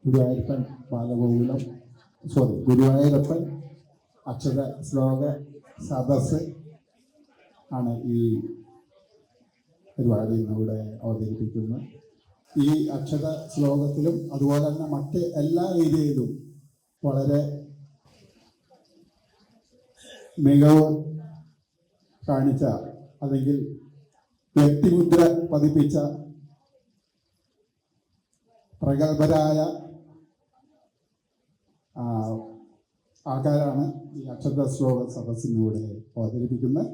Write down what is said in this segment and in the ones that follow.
ഗുരുവായൂരപ്പൻ ബാലഗോകുലം ഗുരുവായൂരപ്പൻ അക്ഷര ശ്ലോക സദസ്സ് ആണ് ഈ പരിപാടി ഇന്നിവിടെ അവതരിപ്പിക്കുന്നത്. ഈ അക്ഷര ശ്ലോകത്തിലും അതുപോലെ തന്നെ മറ്റ് എല്ലാ ഏരിയയിലും വളരെ മികവ് കാണിച്ച അല്ലെങ്കിൽ വ്യക്തിമുദ്ര പതിപ്പിച്ച പ്രഗത്ഭരായ ആൾക്കാരാണ് ഈ അക്ഷര ശ്ലോക സദസ്സിലൂടെ അവതരിപ്പിക്കുന്നത്.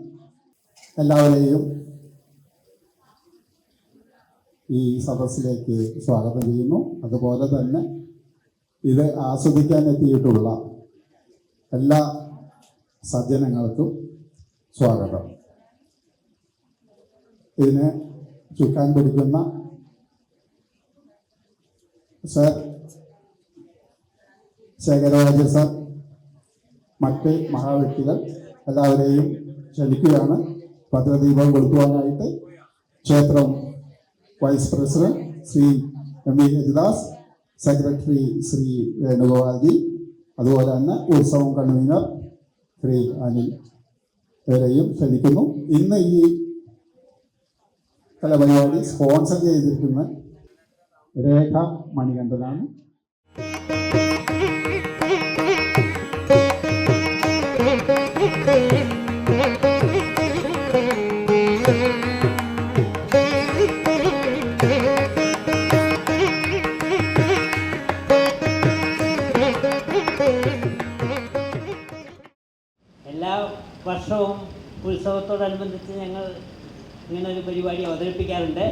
എല്ലാവരെയും ഈ സദസ്സിലേക്ക് സ്വാഗതം ചെയ്യുന്നു. അതുപോലെ തന്നെ ഇത് ആസ്വദിക്കാൻ എത്തിയിട്ടുള്ള എല്ലാ സജ്ജനങ്ങൾക്കും സ്വാഗതം. ഇതിന് ചുക്കാൻ പിടിക്കുന്ന സർ ശേഖരരാജ സർ, മറ്റ് മഹാവ്യക്തികൾ എല്ലാവരെയും ക്ഷണിക്കുകയാണ്. ഭദ്രദീപം കൊടുക്കുവാനായിട്ട് ക്ഷേത്രം vice president Shri M V Haridas, secretary Shri Venugopalji, അതുപോലെ തന്നെ ഉത്സവം കൺവീനർ ശ്രീ അനിൽ ഇവരെയും ക്ഷണിക്കുന്നു. ഇന്ന് ഈ കലാപരിപാടി സ്പോൺസർ ചെയ്തിരിക്കുന്ന രേഖ മണികണ്ഠനാണ്. എല്ലാ വർഷവും ഉത്സവത്തോടനുബന്ധിച്ച് ഞങ്ങൾ ഇങ്ങനൊരു പരിപാടി അവതരിപ്പിക്കാറുണ്ട്.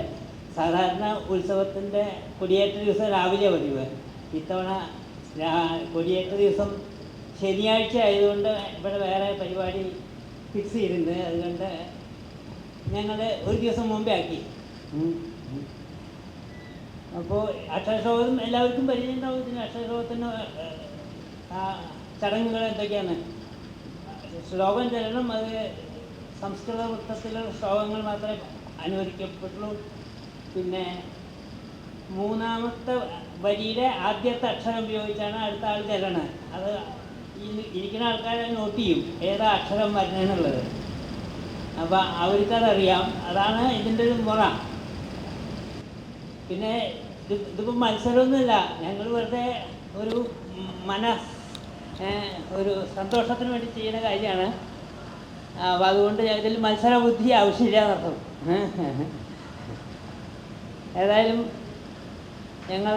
സാധാരണ ഉത്സവത്തിൻ്റെ കൊടിയേറ്റ ദിവസം രാവിലെ പതിവ്. ഇത്തവണ കൊടിയേറ്റ ദിവസം ശനിയാഴ്ച ആയതുകൊണ്ട് ഇവിടെ വേറെ പരിപാടി ഫിക്സ് ചെയ്തിട്ടുണ്ട്. അതുകൊണ്ട് ഞങ്ങൾ ഒരു ദിവസം മുമ്പേ ആക്കി. അപ്പോൾ അക്ഷരശ്ലോകം എല്ലാവർക്കും പരിചയമുണ്ടാവും. ഇതിന് അക്ഷരശ്ലോകത്തിന് ചടങ്ങുകൾ എന്തൊക്കെയാണ്? ശ്ലോകം ചൊല്ലണം. അത് സംസ്കൃത വൃത്തത്തിലുള്ള ശ്ലോകങ്ങൾ മാത്രമേ അനുവദിക്കപ്പെട്ടുള്ളൂ. പിന്നെ മൂന്നാമത്തെ വരിയുടെ ആദ്യത്തെ അക്ഷരം ഉപയോഗിച്ചാണ് അടുത്ത ആൾ ചൊല്ലണത്. അത് ഇരിക്കുന്ന ആൾക്കാരെ നോട്ട് ചെയ്യും ഏതാ അക്ഷരം വരണമെന്നുള്ളത്. അപ്പം അവർക്കതറിയാം. അതാണ് ഇതിൻ്റെ ഒരു മുറ. പിന്നെ ഇതിപ്പോൾ മത്സരമൊന്നുമില്ല. ഞങ്ങൾ വെറുതെ ഒരു ഒരു സന്തോഷത്തിന് വേണ്ടി ചെയ്യുന്ന കാര്യമാണ്. അപ്പോൾ അതുകൊണ്ട് ഇതിൽ മത്സര ബുദ്ധി ആവശ്യമില്ല എന്നർത്ഥം. ഏതായാലും ഞങ്ങൾ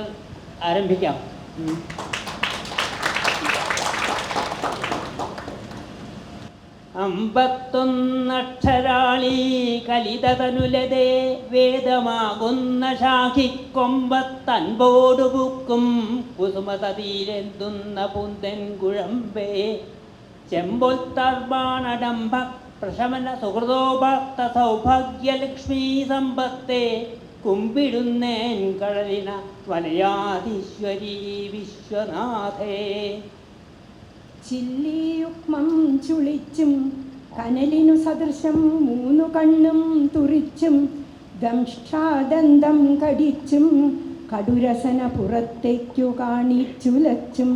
ആരംഭിക്കാം. അമ്പത്തൊന്നക്ഷരാളി കലിതതനുലതേ വേദമാകുന്ന ശാഖിക്കൊമ്പത്തൻപോടു പൂക്കും കുസുമതീരെന്തുന്ന പുന്തൻ കുഴമ്പേ ചെമ്പൊൽത്തർബാണഡംഭ പ്രശമന സുഹൃതോഭക്ത സൗഭാഗ്യലക്ഷ്മീ സമ്പത്തെ കുമ്പിടുന്നേൻ കടലിന വനയാധീശ്വരീ വിശ്വനാഥേ. ചില്ലിയുക്മം ചുളിച്ചും കനലിനു സദൃശം മൂന്നു കണ്ണും തുറിച്ചും ദംഷ്ടാദന്തം കടിച്ചും കടുരസന പുറത്തേക്കു കാണിച്ചുലച്ചും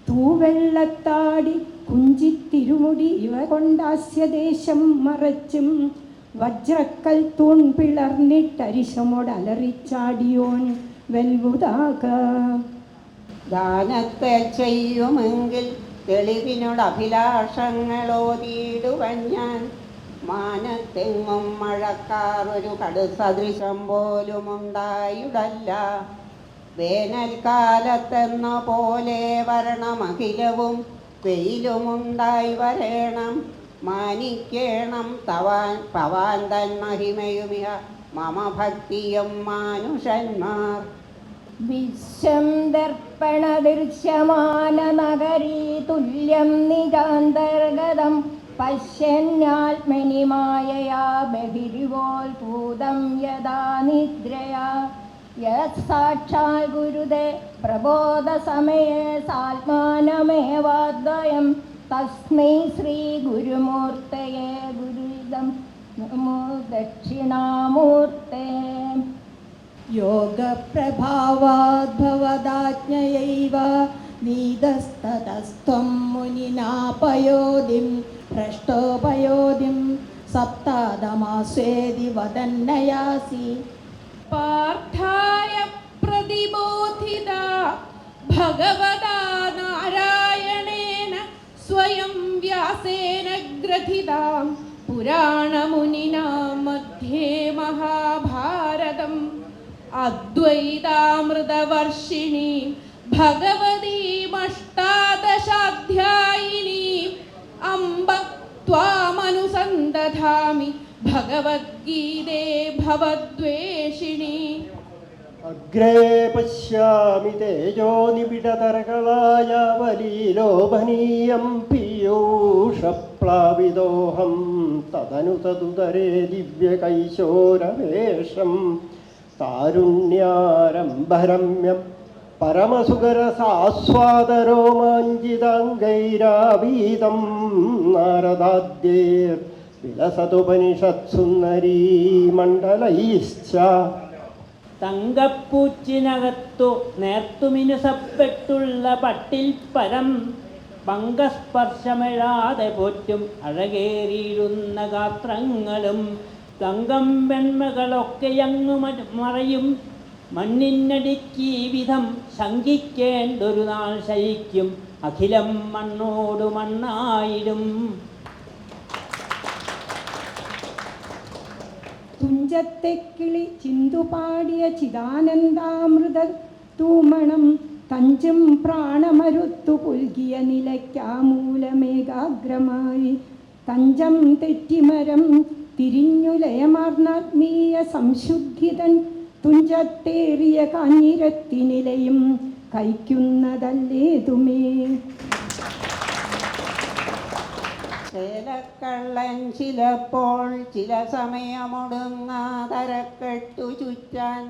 തൂവെള്ളത്താടി കുഞ്ചിത്തിരുമുടി ഇവ കൊണ്ടാസ്യദേശം മറച്ചും വജ്രക്കൽ തൂൺ പിളർന്നിട്ടരിശമോടലറിച്ചാടിയോൻ വെൽവുതാക. ദാനത്തെ ചെയ്യുമെങ്കിൽ തെളിവിനോടഭിലാഷങ്ങളോതിയിടുവൻ ഞാൻ. മാനത്തെങ്ങും മഴക്കാർ ഒരു കടുസദൃശം പോലും ഉണ്ടായിടല്ല. വേനൽക്കാലത്തെന്ന പോലെ വരണമഖിലവും വെയിലുമുണ്ടായി വരേണം. മാനിക്കേണം പവാൻ തൻ മഹിമയുമിഹ മമ ഭക്തിയും മാനുഷന്മാർ. വിശ്വം ദർപ്പണദൃശ്യമാന നഗരീ തുല്യം നിജാന്തർഗതം പശ്യന്യാത്മനി മായയാ ബഹിരിവോത്ഭൂതം യഥാ നിദ്രയാ. യത് സാക്ഷാൽ ഗുരുദേ പ്രബോധസമയേ സാത്മാനമേവാദ്വയം തസ്മൈ ശ്രീ ഗുരുമൂർത്തയേ ഗുരുദം നമോ ദക്ഷിണാമൂർത്തേ. യോഗപ്രഭാവാദ്ഭവദാജ്ഞയൈവ നീതസ്തതസ്ത്വം മുനിനാ പയോധിം ഭ്രഷ്ടോപയോധിം സപ്താദമാസ്വേദി വദന്നയാസി. പാർത്ഥായ പ്രതിബോധിത ഭഗവതാ നാരായണേന സ്വയം വ്യാസേന ഗ്രഥിതാം പുരാണമുനിനാ മധ്യേ മഹാഭാരതം അദ്വൈതാമൃതവർഷിണീം ഭഗവതീമഷ്ടാദശാധ്യായിനീം അംബ ത്വാമനുസന്ദധാമി ഭഗവദ്ഗീതേ ഭവദ്വേഷിണി. അഗ്രേ പശ്യാമി തേജോനിബിഡതരകളായ വലീലോഭനീയം പീയൂഷപ്ലാവിതോഹം തദനു തദുദരേ ദിവ്യകൈശോരവേഷം താരുണ്യാരംഭരമ്യം പരമസുഖരസാസ്വാദരോമാഞ്ചിതാംഗൈരാവീതം നാരദാദ്യേർ വിലസതുപനിഷത്സുന്ദരീ മണ്ഡലൈശ്ച. തങ്കപ്പൂച്ചിനകത്തു നേർത്തുമിനുസപ്പെട്ടുള്ള പട്ടിൽ പരം പങ്കസ്പർശമിഴാതെ പോറ്റും അഴകേറിയിരുന്ന ഗാത്രങ്ങളും തങ്കം വെണ്മകളൊക്കെയങ്ങു മറയും മണ്ണിനടിക്കീ വിധം ശങ്കിക്കേണ്ടൊരു നാൾ ശയിക്കും അഖിലം മണ്ണോടു മണ്ണായിടും. തുഞ്ചത്തെ കിളി ചിന്തുപാടിയ ചിദാനന്ദാമൃത തൂമണം തഞ്ചും പ്രാണമരുത്തു പുൽകിയ നിലയ്ക്കാമൂലമേകാഗ്രമായി തഞ്ചം തെറ്റിമരം തിരിഞ്ഞുലയമാർന്നാത്മീയ സംശുദ്ധിതൻ തുഞ്ചത്തേറിയ കാഞ്ഞിരത്തിനിലയും കഴിക്കുന്നതല്ലേതുമേ. ചേലക്കള്ളൻ ചിലപ്പോൾ ചില സമയമൊടുങ്ങാതരക്കെട്ടു ചുറ്റാൻ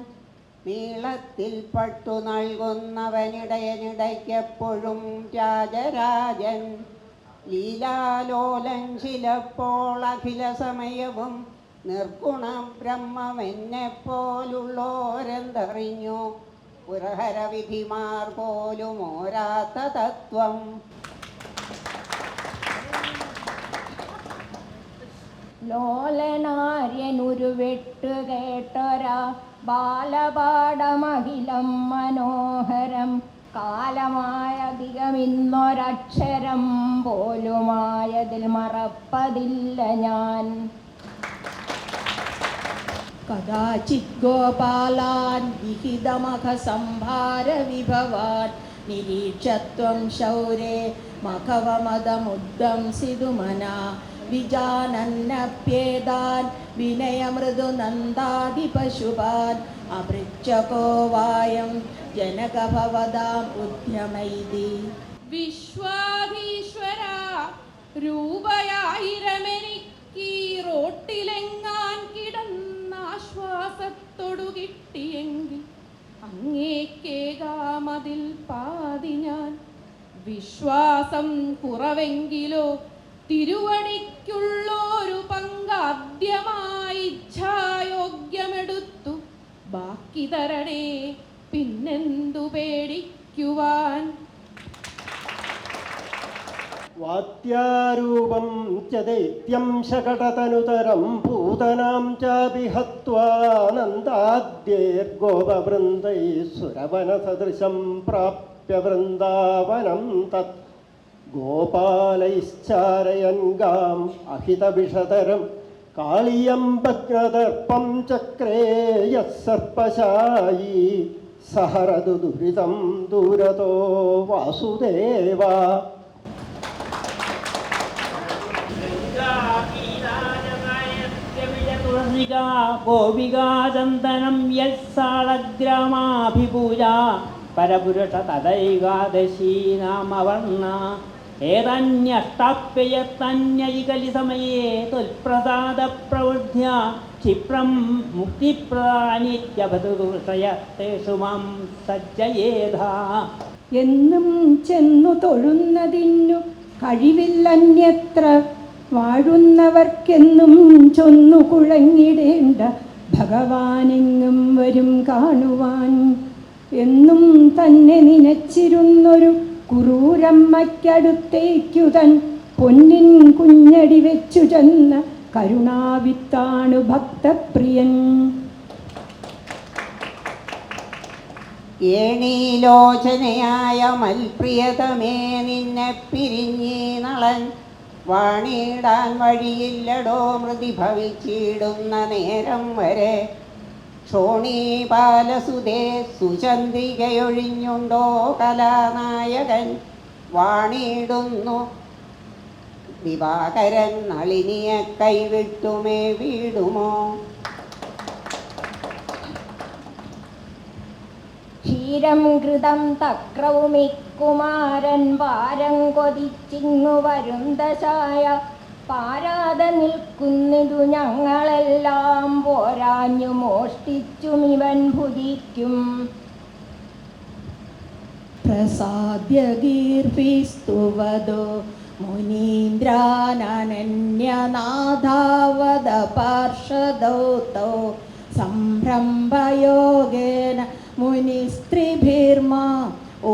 നീളത്തിൽ പട്ടു നൽകുന്നവനിടയനിടയ്ക്കെപ്പോഴും രാജരാജൻ ലീലാലോലൻ ചിലപ്പോൾ അഖില സമയവും നിർഗുണ ബ്രഹ്മമെന്നെപ്പോലുള്ളോരെന്തറിഞ്ഞു പുരഹരവിധിമാർ പോലും ഓരാത്ത തത്വം. ലോലനാര്യനുരുവെട്ടു കേട്ടൊരാ ബാലപാഠമഖിലം മനോഹരം കാലമായധികമിന്നൊരക്ഷരം പോലുമായതിൽ മറപ്പതില്ല ഞാൻ. കദാചിത് ഗോപാലാൻ വിഹിതമഖ സംഭാര വിഭവാൻ നിരീക്ഷത്വം ശൗരേ മഖവമദമുദ്ദംസിതുമനാ വിജാനന്നപ്യേതാൻ വിനയമൃദുനന്ദാദിപശുപാൻ അപൃച്ഛകോ വായം ജനകഭവതാം ഉദ്യമൈതി. വിശ്വാധീശ്വര രൂപയായിരമെനിക്കീ റോട്ടിലെങ്ങാൻ കിടന്നാശ്വാസത്തോടു കിട്ടിയെങ്കിൽ അങ്ങേക്കേകാമതിൽ പാതി ഞാൻ. വിശ്വാസം കുറവെങ്കിലോ തിരുവടിക്കുള്ളൊരു പങ്കാദ്യമായി ഇച്ഛായോഗ്യമെടുത്തു ബാക്കി തരണേ പിന്നെന്തു പേടിക്കുവാൻ. വാത്യാരൂപം ച ദൈത്യം ശകടതനുതരം പൂതനാം ചാപി ഹത്വാനന്ദാദ്യേർഗോപവൃന്ദൈ സുരവനസദൃശം പ്രാപ്യ വൃന്ദാവനം തത് ഗോപാലൈശ്ചാരയൻ ഗാം അഹിതവിഷതരം കാളിയം ഭഗ്നദർപ്പം ചക്രേ യസ്സർപ്പശായി സഹരതു ദുരിതം ദൂരതോ വാസുദേവ. ഗോപികാചന്ദനം യത്സാളഗ്രാമാഭിപൂജ പരപുരുഷ തദൈകാദശീ നാമവർണ്ണ ഏതന്യഷ്ടാപ്യയത്തന്യൈകലി സമയേ ത്വൽപ്രസാദ പ്രവൃദ്ധ്യ ക്ഷിപ്രം മുക്തിപ്രദാനിത്യഭൃഷയ തേഷു മാം സജ്ജയേധ. എന്നും ചെന്നു തൊഴുന്നതിന്നു കഴിവില്ലന്യത്ര വാഴുന്നവർക്കെന്നും ചൊന്നു കുഴങ്ങിടേണ്ട ഭഗവാനെങ്ങും വരും കാണുവാൻ. എന്നും തന്നെ നനച്ചിരുന്നൊരു കുറൂരമ്മയ്ക്കടുത്തേക്കു തൻ പൊന്നിൻ കുഞ്ഞടി വെച്ചു ചെന്ന കരുണാവിത്താണു ഭക്തപ്രിയൻ. ഏണീലോചനയായ മൽപ്രിയതമേ നിന്നെ പിരിഞ്ഞീ നളൻ വാണിടാൻ വഴിയില്ലടോ മൃതി ഭവിച്ചിടുന്ന നേരം വരെ. ക്ഷോണീപാലസുതേ സുചന്ദ്രികയൊഴിഞ്ഞുണ്ടോ കലാനായകൻ വാണിടുന്നു ദിവാകരൻ നളിനിയെ കൈവിട്ടുമേ വീടുമോ. ക്ഷീരം ഘൃതം തക്രവുമിക്കുമാരൻ വാരം കൊതിച്ചിങ്ങു വരും ദശായ. പാരാതെ നിൽക്കുന്നിതു ഞങ്ങളെല്ലാം പോരാഞ്ഞു മോഷ്ടിച്ചുമിവൻ ഭുജിക്കും. പ്രസാദ്യഗീർഭിസ്തുവദോ മുനീന്ദ്രാനന്യനാഥാവദ പാർഷദൗതോ സംരംഭയോഗേന മുനിസ്ത്രീഭിർമാ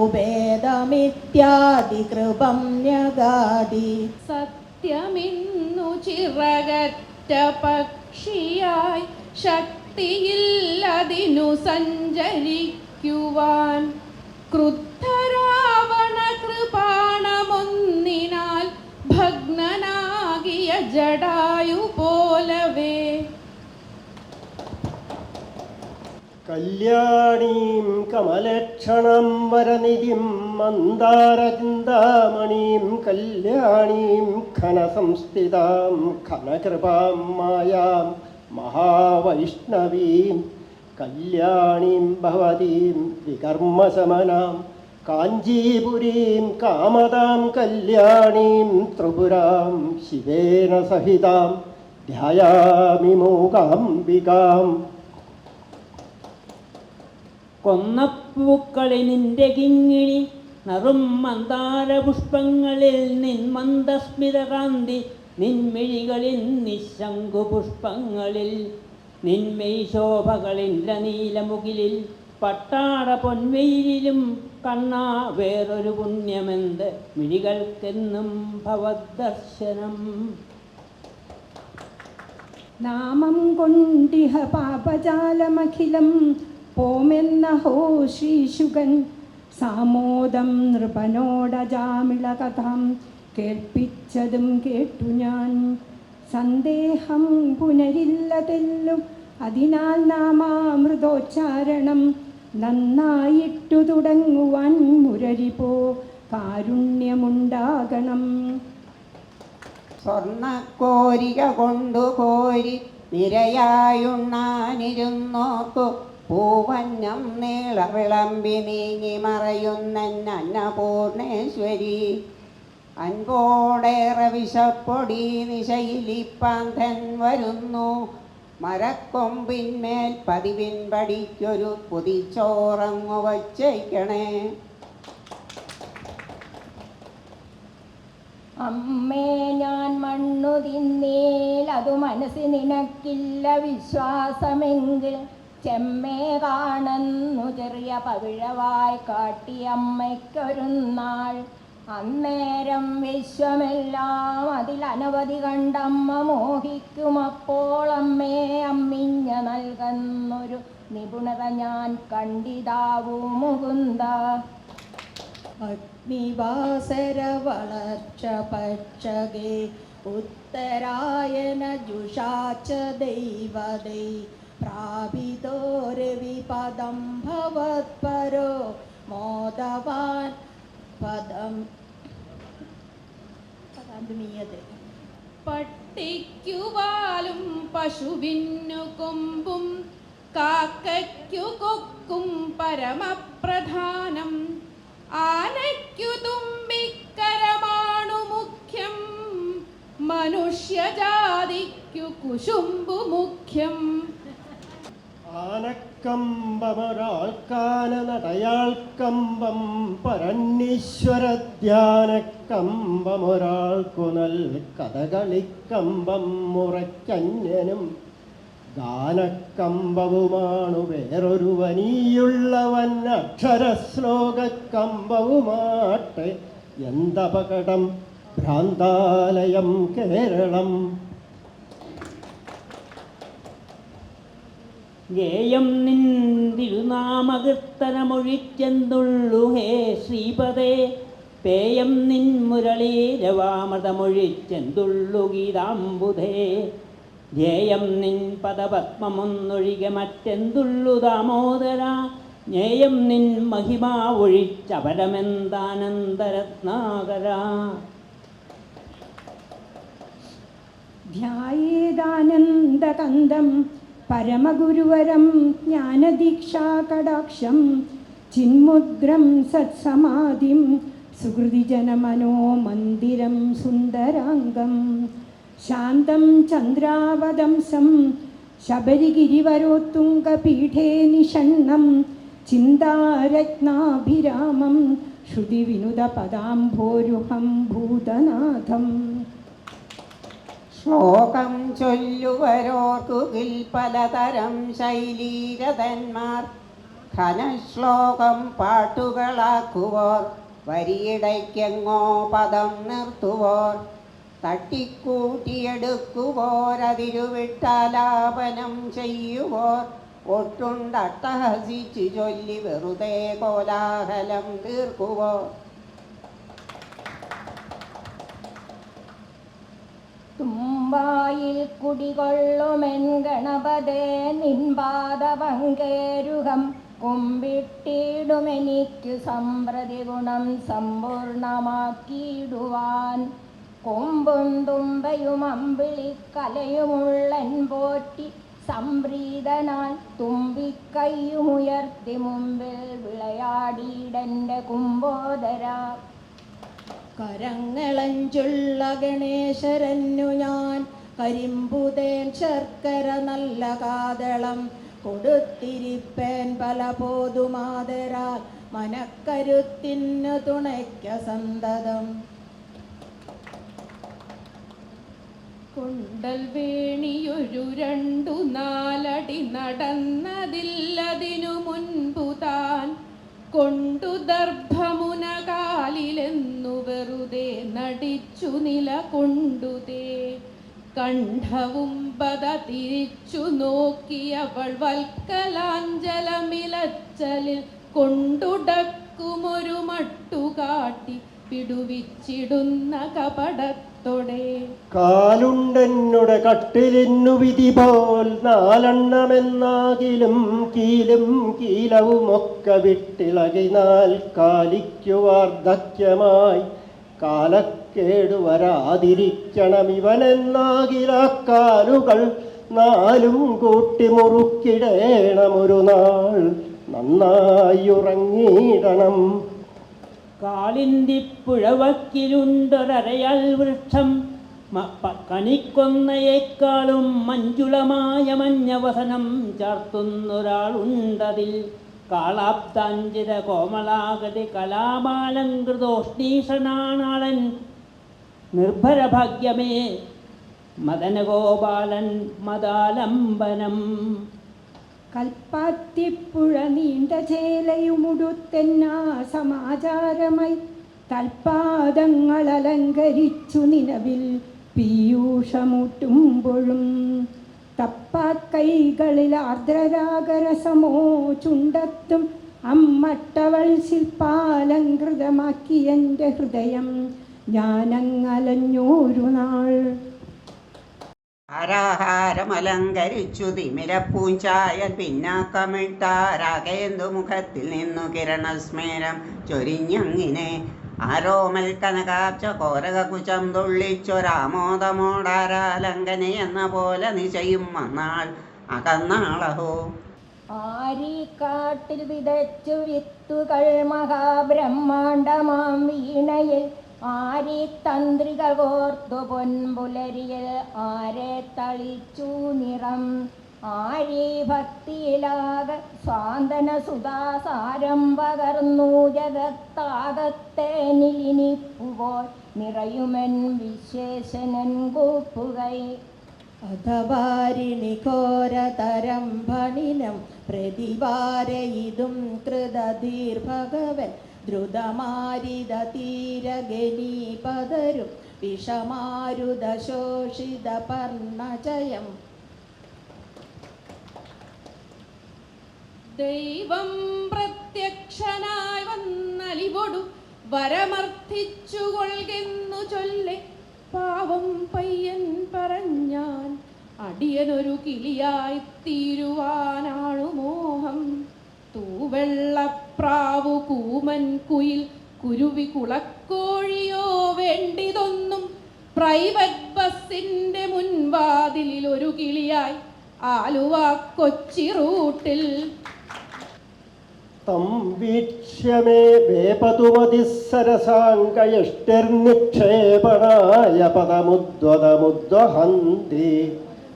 ഉപേദമിത്യാദി കൃപം ന്യഗാദി. സത്യമിന്നു ചിറകറ്റ പക്ഷിയായി ശക്തിയില്ലതിനു സഞ്ചരിക്കുവാൻ. ക്രുദ്ധരാവണ കൃപാണമൊന്നിനാൽ ഭഗ്നനാകിയ ജടായു പോലവേ. കല്യാണീം കമലക്ഷണം വരനിധിം മന്ദാരചിന്താമണീം കല്യാണീം ഘനസംസ്ഥിതാം ഘനകൃപാം മായാം മഹാവൈഷ്ണവീം കല്യാണീം ഭവതീം വികർമ്മശമനാം കാഞ്ചീപുരീം കാമതാം കല്യാണീം ത്രിപുരാം ശിവേന സഹിതാം ധ്യായാമി മൂകാംബികാം. കൊന്നപ്പൂക്കളിൽ നിന്റെ കിങ്ങിണി നറും മന്ദാരപുഷ്പങ്ങളിൽ നിൻ മന്ദസ്മിതകാന്തി നിൻമിഴികളിൽ നിശങ്കുപുഷ്പങ്ങളിൽ നിന്മെയ് ശോഭകളിന്ദ്രനീലമുകിലിൽ പട്ടാട പൊൻവെയിലും കണ്ണാ വേറൊരു പുണ്യമെന്ത് മിഴികൾക്കെന്നും ഭവദ്ദർശനം. നാമം കൊണ്ടിഹ പാപജാലമഖിലം പോമെന്നഹോ ശ്രീശുകൻ. സാമോദം നൃപനോടജാമിള കഥാം കേൾപ്പിച്ചതും കേട്ടു ഞാൻ. സന്ദേഹം പുനരില്ലതെല്ലും അതിനാൽ നാമാമൃതോച്ചാരണം നന്നായിട്ടു തുടങ്ങുവാൻ മുരരിപോ കാരുണ്യമുണ്ടാകണം. സ്വർണ്ണക്കോരിക കൊണ്ടു കോരി നിരയായുണ്ണാനിരുന്നോർക്കു പൂവന്നം നീള വിളമ്പി നീങ്ങി മറയുന്നന്നപൂർണേശ്വരി. അൻപോടേറെ വിശപ്പൊടി നിശയിലിപ്പാന്തൻ വരുന്നു മരക്കൊമ്പിന്മേൽ പതിവിൻ പടിക്കൊരു പുതിച്ചോറങ്ങു വച്ചേക്കണേ. അമ്മേ ഞാൻ മണ്ണു തിന്നേൽ അതു മനസ്സിൽ നിനക്കില്ല വിശ്വാസമെങ്കിൽ ചെമ്മേ കാണുന്നു ചെറിയ പവിഴവായി കാട്ടിയമ്മയ്ക്കൊരു നാൾ. അന്നേരം വിശ്വമെല്ലാം അതിലനവധി കണ്ടമ്മ മോഹിക്കും. അപ്പോൾ അമ്മേ അമ്മിഞ്ഞ നൽകുന്നൊരു നിപുണത ഞാൻ കണ്ടിതാവൂ മുകുന്ദ. അഗ്നിവാസര വളർച്ച പക്ഷകേ ഉത്തരായന ജുഷാച ദൈവദൈ പ്രാപിതോരവിപദം ഭവത്പരോ മോദവാൻ പദം പട്ടിക്കു പാലും പശുവിനു കൊമ്പും കാക്കയ്ക്കു കൊക്കും പരമപ്രധാനം. ആനയ്ക്കു തുമ്പിക്കരമാണു മുഖ്യം മനുഷ്യജാതിക്കു കുശുമ്പു മുഖ്യം. ആനക്കമ്പമൊരാൾക്കാന നടയാൾക്കമ്പം പരന്നീശ്വരധ്യാനക്കമ്പമൊരാൾക്കു നൽ കഥകളിക്കമ്പം മുറയ്ക്കന്യനും ഗാനക്കമ്പവുമാണു വേറൊരുവനീയുള്ളവൻ അക്ഷരശ്ലോകക്കമ്പവുമാട്ടെ എന്തപകടം ഭ്രാന്താലയം കേരളം. ഗേയം നിൻ തിരുനാമകീർത്തനമൊഴിച്ചെന്തുള്ളു ഹേ ശ്രീപദേ, പേയം നിൻ മുരളീരവാമൃതമൊഴിച്ചെന്തുള്ളു ഗീതാംബുധേ, ധ്യേയം നിൻ പദപത്മമൊന്നൊഴികെ മറ്റെന്തുള്ളു ദാമോദര, ജ്ഞേയം നിൻ മഹിമാ ഒഴിച്ചപരമെന്താനന്ദരത്നാകര. ധ്യായേദാനന്ദകന്ദം പരമഗുരുവരം ജ്ഞാനദീക്ഷാകടാക്ഷം, ചിന്മുദ്രം സത്സമാധിം സുഹൃതിജനമനോ മന്ദിരം സുന്ദരാംഗം, ശാന്തം ചന്ദ്രാവതംസം ശബരിഗിരിവരോത്തുംഗപീഠേ നിഷണ്ണം, ചിന്താരത്നാഭിരാമം ശ്രുതിവിനുതപദാംഭോരുഹം ഭൂതനാഥം. ശ്ലോകം ചൊല്ലുവരോർക്കുകിൽ പലതരം ശൈലീരഥന്മാർ, ഘനശ്ലോകം പാട്ടുകളാക്കുവോർ, വരിയിടയ്ക്കെങ്ങോ പദം നിർത്തുവോർ, തട്ടിക്കൂട്ടിയെടുക്കുവോരതിരുവിട്ടാലാപനം ചെയ്യുവോർ, ഒട്ടുണ്ടട്ടഹസിച്ചു ചൊല്ലി വെറുതെ കോലാഹലം തീർക്കുവോർ. തുമ്പായിൽ കുടികൊള്ളുമെൻ ഗണപതേ നിൻപാദപങ്കേരുഹം, കുമ്പിട്ടിടുമെനിക്കു സമ്പ്രതി ഗുണം സമ്പൂർണമാക്കിയിടുവാൻ, കൊമ്പും തുമ്പയും അമ്പിളിക്കലയുമുള്ളൻ പോറ്റി സംപ്രീതനാൻ, തുമ്പിക്കൈയുമുയർത്തി മുമ്പിൽ വിളയാടിയിടൻ്റെ കുംഭോദര. കരങ്ങളഞ്ചുള്ള ഗണേശരന്നു ഞാൻ കരിമ്പുതേൻ ശർക്കര നല്ല കാതളം കൊടുത്തിരിപ്പേൻ പല പോതുമാതരാൽ, മനക്കരുത്തിനു തുണയ്ക്ക സന്തതം. കൊണ്ടൽ വേണിയൊരു 2-4 അടി നടന്നതില്ലതിനു മുൻപു താൻ, കൊണ്ടു ദർഭമുന കാലിലെന്നു വെറുതെ നടിച്ചു നില കൊണ്ടുതേ, കണ്ഠവും പത തിരിച്ചു നോക്കിയവൾ വൽക്കലാഞ്ചലമിലച്ചലിൽ കൊണ്ടുടക്കുമൊരു മട്ടുകാട്ടി പിടുവിച്ചിടുന്ന കപടത്തോടെ. കാലുണ്ടെന്നുടെ കട്ടിലിന്നു വിധി പോൽ 4 കീലും കീലവുമൊക്കെ വിട്ടിളകിനാൽ, കാലിക്കു വാർദ്ധക്യമായി കാലക്കേടു വരാതിരിക്കണം ഇവനെന്നാകിലാക്കാലുകൾ 4 കൂട്ടി മുറുക്കിടേണമൊരു നാൾ നന്നായി ഉറങ്ങിയിടണം. കാളിന്തിപ്പുഴവക്കിലുണ്ടൊരരയാൽ വൃക്ഷം, കണിക്കൊന്നയേക്കാളും മഞ്ജുളമായ മഞ്ഞവസനം ചാർത്തുന്നൊരാളുണ്ടതിൽ, കാളാബ്ദാഞ്ചിത കോമളാഗതി കലാപാലങ്കൃതോഷ്ണീഷനാണാളൻ, നിർഭരഭാഗ്യമേ മദനഗോപാലൻ മദാലംബനം. കൽപ്പാത്തിപ്പുഴ നീണ്ട ചേലയുമുടുത്തെന്നാ സമാചാരമായി, തൽപാദങ്ങൾ അലങ്കരിച്ചു നിലവിൽ പീയൂഷമുട്ടുമ്പോഴും, തപ്പാക്കൈകളിൽ ആർദ്രരാഗരസമോ ചുണ്ടത്തും അമ്മട്ടവൾ ശില്പാലങ്കൃതമാക്കി എൻ്റെ ഹൃദയം ഞാനങ്ങലഞ്ഞോരു നാൾ. ആരാഹാരമലങ്കരിച്ചു തിമിരപ്പൂഞ്ചായൽ പിന്നാക്കമിട്ടാരാകേന്ദു മുഖത്തിൽ നിന്നു കിരണസ്മേരം ചൊരിഞ്ഞങ്ങിനെ, ആരോമൽ കനകാബ്ജ കോരകകുചം തുള്ളിച്ചൊരാമോദമോടാരാലങ്കനെ എന്ന പോലെ നിശയും വന്നാൾ അകന്നാളഹോ. ആരീക്കാട്ടിൽ വിതച്ചു വിത്തുകൾ മഹാബ്രഹ്മാണ്ഡമാം വീണയിൽ, ആരെ തന്ത്രികൾ കോർത്തു പൊൻപുലരിയിൽ ആരെ തളിച്ചു നിറം, ആരെ ഭക്തിയിലാക സ്വാന്തന സുധാസാരം പകർന്നു ജഗത്താകത്തെ നിലിനിപ്പുപോൽ നിറയുമെൻ വിശേഷനൻ കൂപ്പുകൈ. അഥവാരിണി ഘോരതരം ഭണിനം പ്രതിവാരയിതും കൃതധീർഭഗവൻ ദ്രുതമാരിത തീരഗനീപതരും വിഷമാരുത ശോഷിത പർണചയം. ദൈവം പ്രത്യക്ഷനായി വന്നലിവൊടു വരമർത്ഥിച്ചു കൊൾകെന്നു ചൊല്ലെ പാവം പയ്യൻ പറഞ്ഞാൻ അടിയനൊരു കിളിയായി തീരുവാനാണു മോഹം. തൂവെള്ളപ്രാവു കൂമൻ കുയിൽ കുരുവി കുളക്കോഴിയോ വേണ്ടിതൊന്നും പ്രൈവറ്റ് ബസ്സിന്റെ മുൻവാതിലിൽ ഒരു കിളിയായി ആലുവ കൊച്ചി റൂട്ടിൽ. തം വീക്ഷ്യമേ വേപതുമതിസരസാങ്കയഷ്ടിർനിക്ഷേപണായ പദമുദ്വതമുദ്വഹന്തി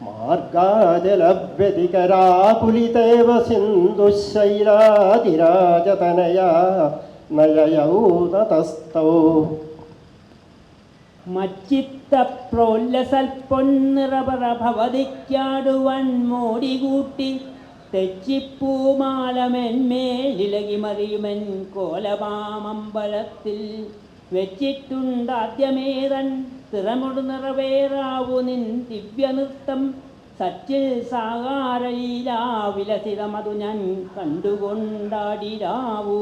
മാർഗാജലവ്യതികരാപുലിതേവ സിന്ധുശൈലാതിരാജതനയാ നയയൗനതസ്തൗ. മച്ചിത്ത പ്രോല്ലസൽപ്പൊന്നിറപറ ഭവതിക്കാടുവൻ മോടികൂട്ടി തെച്ചിപ്പൂമാലമെന്മേലിളകി മറിയുമെൻ കോലമാമമ്പലത്തിൽ വെച്ചിട്ടുണ്ടാദ്യമേതൻ തിറമുടു നിറവേറാവു നിൻ ദിവ്യനൃത്തം. സച്ചിൽ സാകാരയിലാവിലസിതമതു ഞാൻ കണ്ടുകൊണ്ടാടിരാവൂ.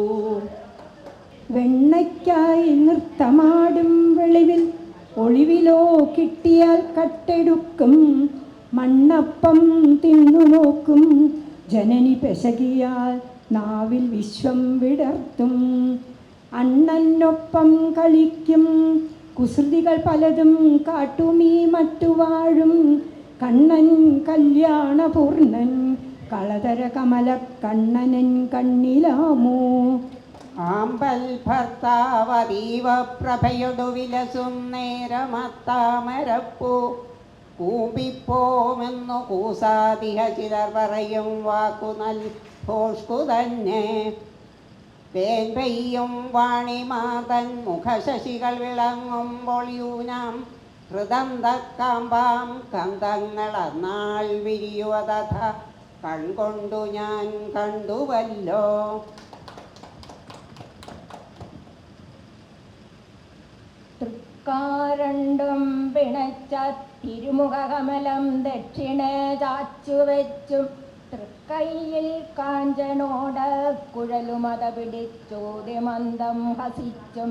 വെണ്ണയ്ക്കായി നൃത്തമാടും വെളിവിൽ ഒളിവിലോ കിട്ടിയാൽ കട്ടെടുക്കും. മണ്ണപ്പം തിന്നു നോക്കും ജനനി പെശകിയാൽ നാവിൽ വിശ്വം വിടർത്തും. അണ്ണനൊപ്പം കളിക്കും കുസൃതികൾ പലതും കാട്ടുമീ മറ്റുവാഴും. കണ്ണൻ കല്യാണപൂർണൻ കളതര കമല കണ്ണനൻ കണ്ണിലാമോ. ആമ്പൽ ഭർത്താവതീവ പ്രഭയൊടു വിലസും നേരമത്താമരപ്പൂ കൂമ്പിപ്പോമെന്നു കൂസാതിഹ ചിലർ പറയും വാക്കുനൽ ഭോഷ്കു തന്നെ. തേൻ പെയ്യും വാണിമാതൻ മുഖശശികൾ വിളങ്ങുമ്പോൾ യൂനാം ഹൃദന്തക്കാമ്പാം കന്തങ്ങളന്നാൾ വിരിയുവതഥ കൺകൊണ്ടു ഞാൻ കണ്ടുവല്ലോ. തൃക്കാരണ്ടും പിണച്ച തിരുമുഖകമലം ദക്ഷിണേ ചാച്ചുവെച്ചും തൃക്കൈയിൽ കാഞ്ചനോട് കുഴലുമത പിടിച്ചോതിമന്ദം ഹസിച്ചും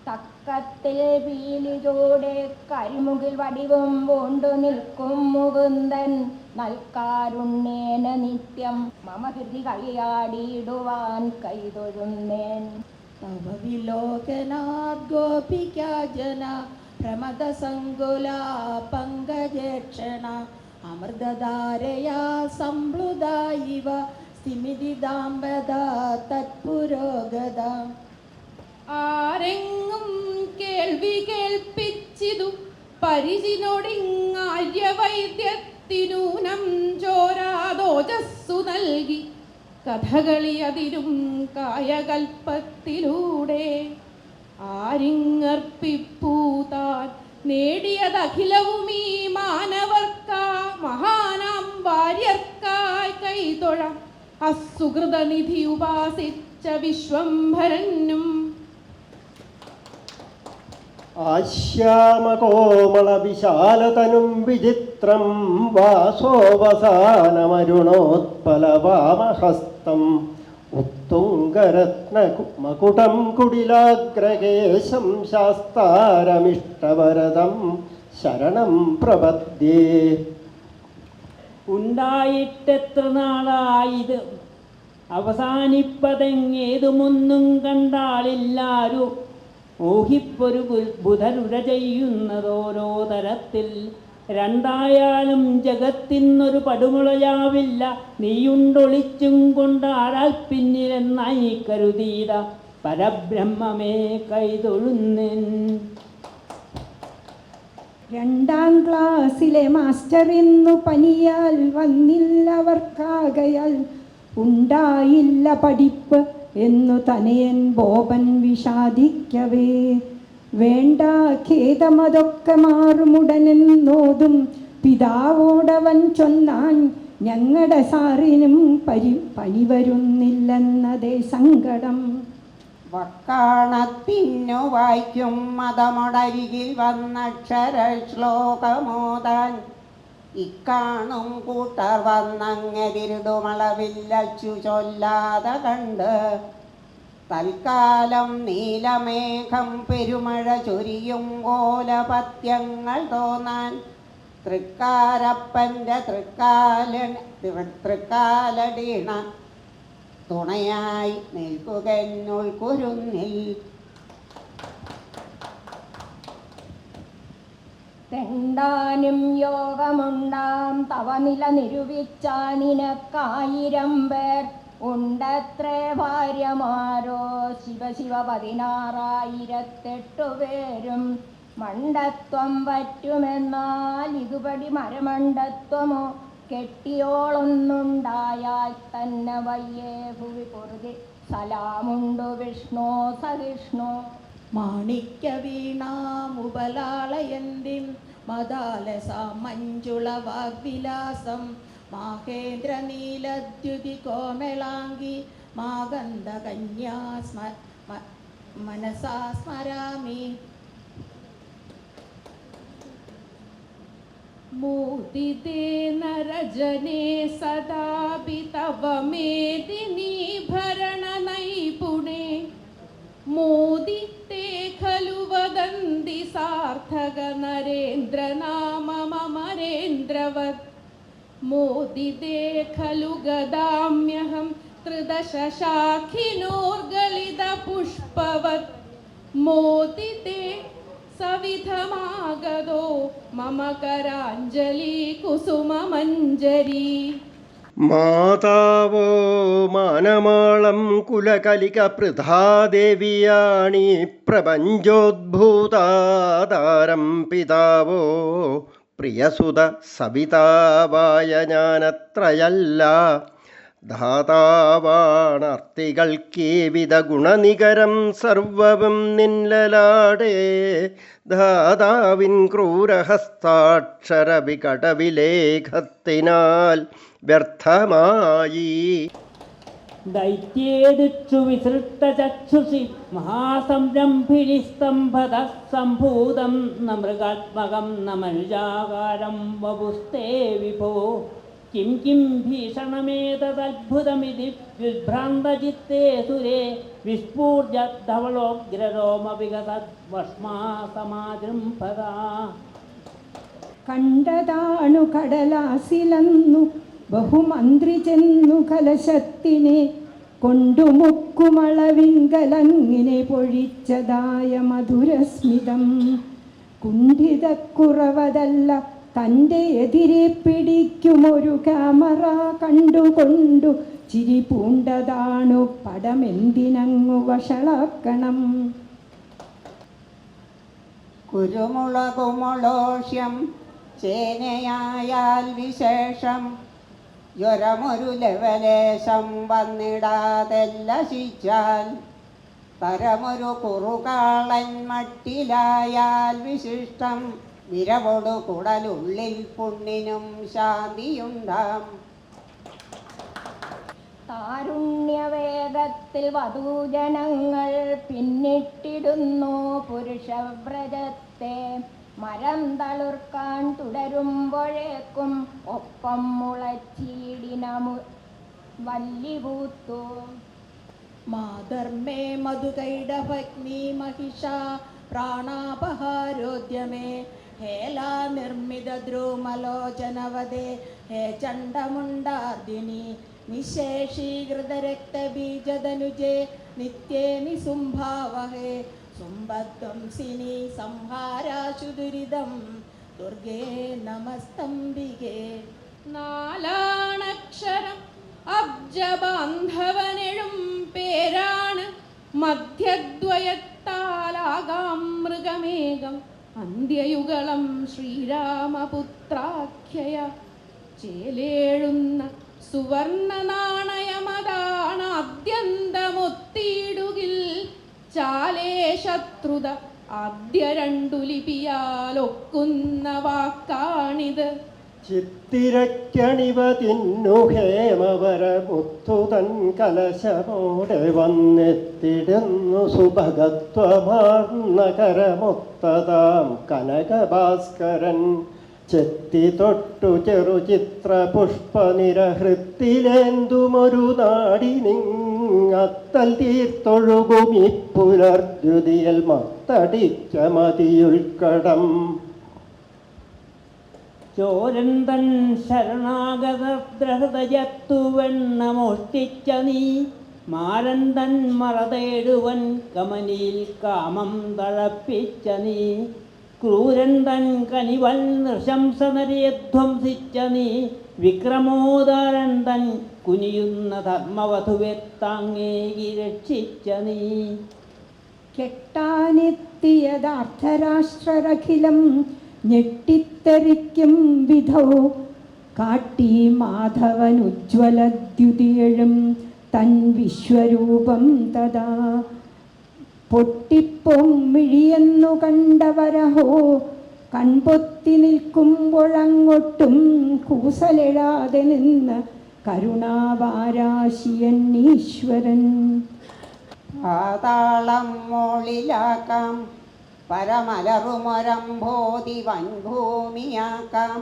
തക്കത്തിൽ പീലിചൂടെ കരിമുകിൽ വടിവും പൂണ്ടു നിൽക്കും മുകുന്ദൻ നൽകാരുണ്യേന നിത്യം മമ ഹൃദി കളിയാടിയിടുവാൻ കൈതൊഴുന്നേൻ. തവ വിലോകനാദ് ഗോപികാ ജന പ്രമദ സങ്കുല പങ്കജേക്ഷണ അമൃതധാരയാ സംപ്ലുത ഇവ സ്ഥിമിതിദാംബദ തത്പുരോഗത. ആരെങ്ങും കേൾവി കേൾപ്പിച്ചിതു പരിചിനോടിങ്ങാര്യവൈദ്യത്തിനൂനം ചോരാദോജസ്സു നൽകി കഥകളി അതിരും കായകൽപ്പത്തിലൂടെ. ആരിങ്ങർപ്പിപ്പൂതാൻ നേടിയതഖിലവും ഈ മാനവർക്കാ മഹാനാം ഭാര്യർക്കായി കൈതൊഴ അസുഹൃതനിധി ഉപാസിച്ച വിശ്വംഭരനും. ആശ്യാമകോമള വിശാലതനും വിചിത്രം വാസോവസാനമരുണോത്പലവാമഹസ്തം ഉത്തുംഗരത്നമകുടം കുടിലാഗ്രകേശം ശാസ്താരമിഷ്ടവരദം ശരണം പ്രപദ്യേ. ഉണ്ടായിട്ടെത്ര നാളായത് അവസാനിപ്പതെങ്ങേതുമൊന്നും കണ്ടാളില്ലാരു ഊഹിപ്പൊരു ബുധനുര ചെയ്യുന്നതോരോ തരത്തിൽ. രണ്ടായാലും ജഗത്തിനൊരു പടുമുളയാവില്ല നീയുണ്ടൊളിച്ചും കൊണ്ടാടാൽ പിന്നിലെന്നായി കരുതീത പരബ്രഹ്മമേ കൈതൊഴുന്നൻ. രണ്ടാം ക്ലാസ്സിലെ മാസ്റ്റർ ഇന്നു പനിയാൽ വന്നില്ലവർക്കാകയാൽ ഉണ്ടായില്ല പഠിപ്പ് എന്നു തനയൻ ബോബൻ വിഷാദിക്കവേ. വേണ്ട ഖേദമതൊക്കെ മാറുമുടനെന്നോതും പിതാവോടവൻ ചൊന്നാൻ ഞങ്ങളുടെ സാറിനും പനി വരുന്നില്ലെന്നതേ സങ്കടം. വക്കാണത്തിന്നു വായിക്കും മതമൊടരികിൽ വന്നക്ഷര ശ്ലോകമോതാൻ ഇക്കാണും കൂട്ടർ വന്നങ്ങെതിരുതുമളവില്ലച്ചു ചൊല്ലാതെ കണ്ട് തൽക്കാലം നീലമേഘം പെരുമഴ ചൊരിയും കോലപത്യങ്ങൾ തോന്നാൻ തൃക്കാരപ്പൻ്റെ തൃക്കാലടീണ തുണയായി നിൽക്കുകെന്നുൾക്കുരുന്നിൽ. തെണ്ടാനും യോഗമുണ്ടാം തവ നില നിരുവിച്ചാനിനക്കായിരം പേർ ഉണ്ടത്രേ ഭാര്യമാരോ ശിവശിവ 16,008 പേരും. മണ്ടത്വം പറ്റുമെന്നാൽ ഇതുപടി മരമണ്ടത്വമോ കെട്ടിയോളൊന്നുണ്ടായാൽ തന്നെ വയ്യേ ഭുവി പൊറുതി സലാമുണ്ടു വിഷ്ണു സഹിഷ്ണു. മാണിക്യ വീണാമുപലാളയന്തിം മദാലസാം മഞ്ജുള വാഗ്വിലാസം മാഹേന്ദ്ര നീലദ്യുതി കോമളാംഗി മാഗന്ധ കന്യാ മനസാ സ്മരാമി. മോദിതേ നരജനേ സദാപി തവ മേദിനീ ഭരണ നൈപുണേ മോദിത്തെ ഖലു വദന്തി സാർത്ഥക നരേന്ദ്ര നാമമരേന്ദ്രവത്. മോദിതേ ഖലു ഗദാമ്യഹം 13 ശാഖിനോർഗളിത പുഷ്പവത്. മോദിതേ സവിധമാഗതോ മമ കരാഞ്ജലി കുസുമമഞ്ജരി. മാതാവോ മാനമാളം കുലകലിക പൃഥാദേവിയാണീ പ്രപഞ്ചോദ്ഭൂതാധാരം. പിതാവോ പ്രിയസുത സവിതാവായ ഞാനത്രയല്ല ധാതാവാണർത്തികൾക്കേവിധ ഗുണനികരം സർവവും നിൻലലാടേ. ധാതാവിൻ ക്രൂരഹസ്താക്ഷര വികടവിലേഖത്തിനാൽ വ്യർത്ഥമായി. ദൈത്യേദിച്ചു വിസൃഷ്ടചക്ഷുഷി മഹാസംരംഭിണി സ്തംഭത സംഭൂതം ന മൃഗാത്മകം ന മനുജാകാരം വപുസ്തേ വിഭോ. Kim Kim ഭീഷണമേതദ്ഭുതമിതി വിഭ്രാന്തചിത്തേ സുരേ വിസ്ഫൂർജധവളോഗ്രരോമവികസദ്വഷ്മാസമാജൃംഭത. കണ്ടതാണു കടലാസിലന്നു ബഹുമന്ത്രി ചെന്നു കലശത്തിനെ കൊണ്ടുമുക്കുമളവിങ്കലങ്ങിനെ പൊഴിച്ചതായ മധുരസ്മിതം. കുണ്ഠിതക്കുറവതല്ല തൻ്റെ എതിരെ പിടിക്കുമൊരു ക്യാമറ കണ്ടുകൊണ്ടു ചിരി പൂണ്ടതാണു പടമെന്തിനങ്ങു വഷളാക്കണം. കുരുമുളകുമൊളോഷ്യം ചേനയായാൽ വിശേഷം ജ്വരമൊരു ലവലേശം വന്നിടാതെല്ലശിച്ചാൽ തരമൊരു കുറുകാളൻ മട്ടിലായാൽ വിശിഷ്ടം വിരവൊടു കുടലുള്ളിൽ പുണ്ണിനും ശാന്തിയുണ്ടാം. താരുണ്യവേഗത്തിൽ വധൂജനങ്ങൾ പിന്നിട്ടിടുന്നു പുരുഷവ്രജത്തെ. മരം തളിർക്കാൻ തുടരുമ്പോഴേക്കും ഒപ്പം മുളച്ചീടിനമു വല്ലിപൂത്തു. മാധർമ്മേ മധുകൈടഭഗ്നി മഹിഷ പ്രാണാപഹാരോദ്യമേ ഹേലാ നിർമ്മിത ദ്രുമലോചനവദേ ഹേ ചണ്ഡമുണ്ടാർദിനി നിശേഷീകൃത രക്തബീജതനുജേ നിത്യേ നിസുംഭാവഹേ സുംഭധ്വംസിനി സംഹാരാശു ദുരിതം ദുർഗേ നമസ്തംബികേ. നാലാണക്ഷരം അബ്ജബാന്ധവനെഴും പേരാണ് മധ്യദ്വയത്താലാകാം മൃഗമേകം അന്ത്യയുഗളം ശ്രീരാമപുത്രാഖ്യയ. ചേലേഴുന്ന സുവർണ നാണയമതാണ് ആദ്യന്തമൊത്തിയിടുകിൽ ചാലേ ശത്രുത ആദ്യ 2 ലിപിയാലൊക്കുന്ന വാക്കാണിത്. ചിത്തിരക്കണിവ തിന്നു ഹേമവരമുത്തുതൻ കലശമോടെ വന്നെത്തിടുന്നു സുഭഗത്വമാർന്ന കരമൊത്തതാം കനകഭാസ്കരൻ. ചെത്തി തൊട്ടു ചെറുചിത്ര പുഷ്പനിരഹൃത്തിലേന്തുമൊരു നാടിനിങ്ങത്തൽ തീർത്തൊഴുകുമി പുലർദ്യുതിയൽ മത്തടിച്ച മതിയുൾക്കടം. ചോരന്തൻ ശരണാഗതഹൃദയത്തുവെണ്ണ മോഷ്ടിച്ച നീ മാരന്തൻ മറതേടുവൻ കമനിയിൽ കാമം തളപ്പിച്ച നീ ക്രൂരന്തൻ കനിവൽ നൃശംസനരധ്വംസിച്ച നീ വിക്രമോദാരന്തൻ കുനിയുന്ന ധർമ്മവധുവെ താങ്ങേകി രക്ഷിച്ച നീ. കെട്ടാനെത്തിയതാർത്ഥരാഷ്ട്രരഖിലം ഞെട്ടിത്തെറിക്കും വിധോ കാട്ടി മാധവനുജ്വലദ്യുതിയഴും തൻ വിശ്വരൂപം തഥാ പൊട്ടിപ്പൊമ്മിഴിയെന്നു കണ്ടവരഹോ കൺപൊത്തി നിൽക്കുമ്പോഴങ്ങൊട്ടും കൂസലെഴാതെ നിന്ന് കരുണാവാരാശിയൻ ഈശ്വരൻ. പാതാളം മോളിലാക്കാം, പരമലറുമൊരംഭോതി വൻഭൂമിയാക്കാം,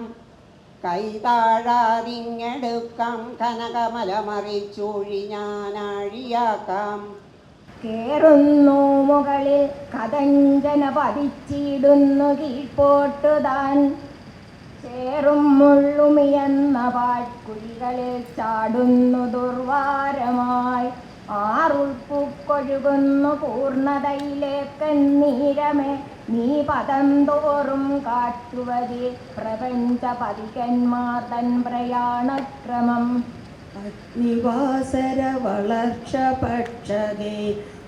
കൈതാഴാതിങ്ങെടുക്കാം, കനകമലമറിച്ചൂഴി ഞാനാഴിയാക്കാം. കേറുന്നു മുകളിൽ കഥഞ്ചന പതിച്ചിടുന്നു കീഴ്പോട്ടു താൻ ചേറും മുള്ളുമിയെന്ന പാഴ്ക്കുഴികളിൽ ചാടുന്നു ദുർവാരമായി. ആറുൾപ്പുക്കൊഴുകുന്നു പൂർണ്ണതയിലേക്കെന്നീരമേ നീ പദം തോറും കാട്ടുവതി പ്രപഞ്ച പതികന്മാർ തൻ പ്രയാണക്രമം. അഗ്നിവാസര വളർച്ച പക്ഷകേ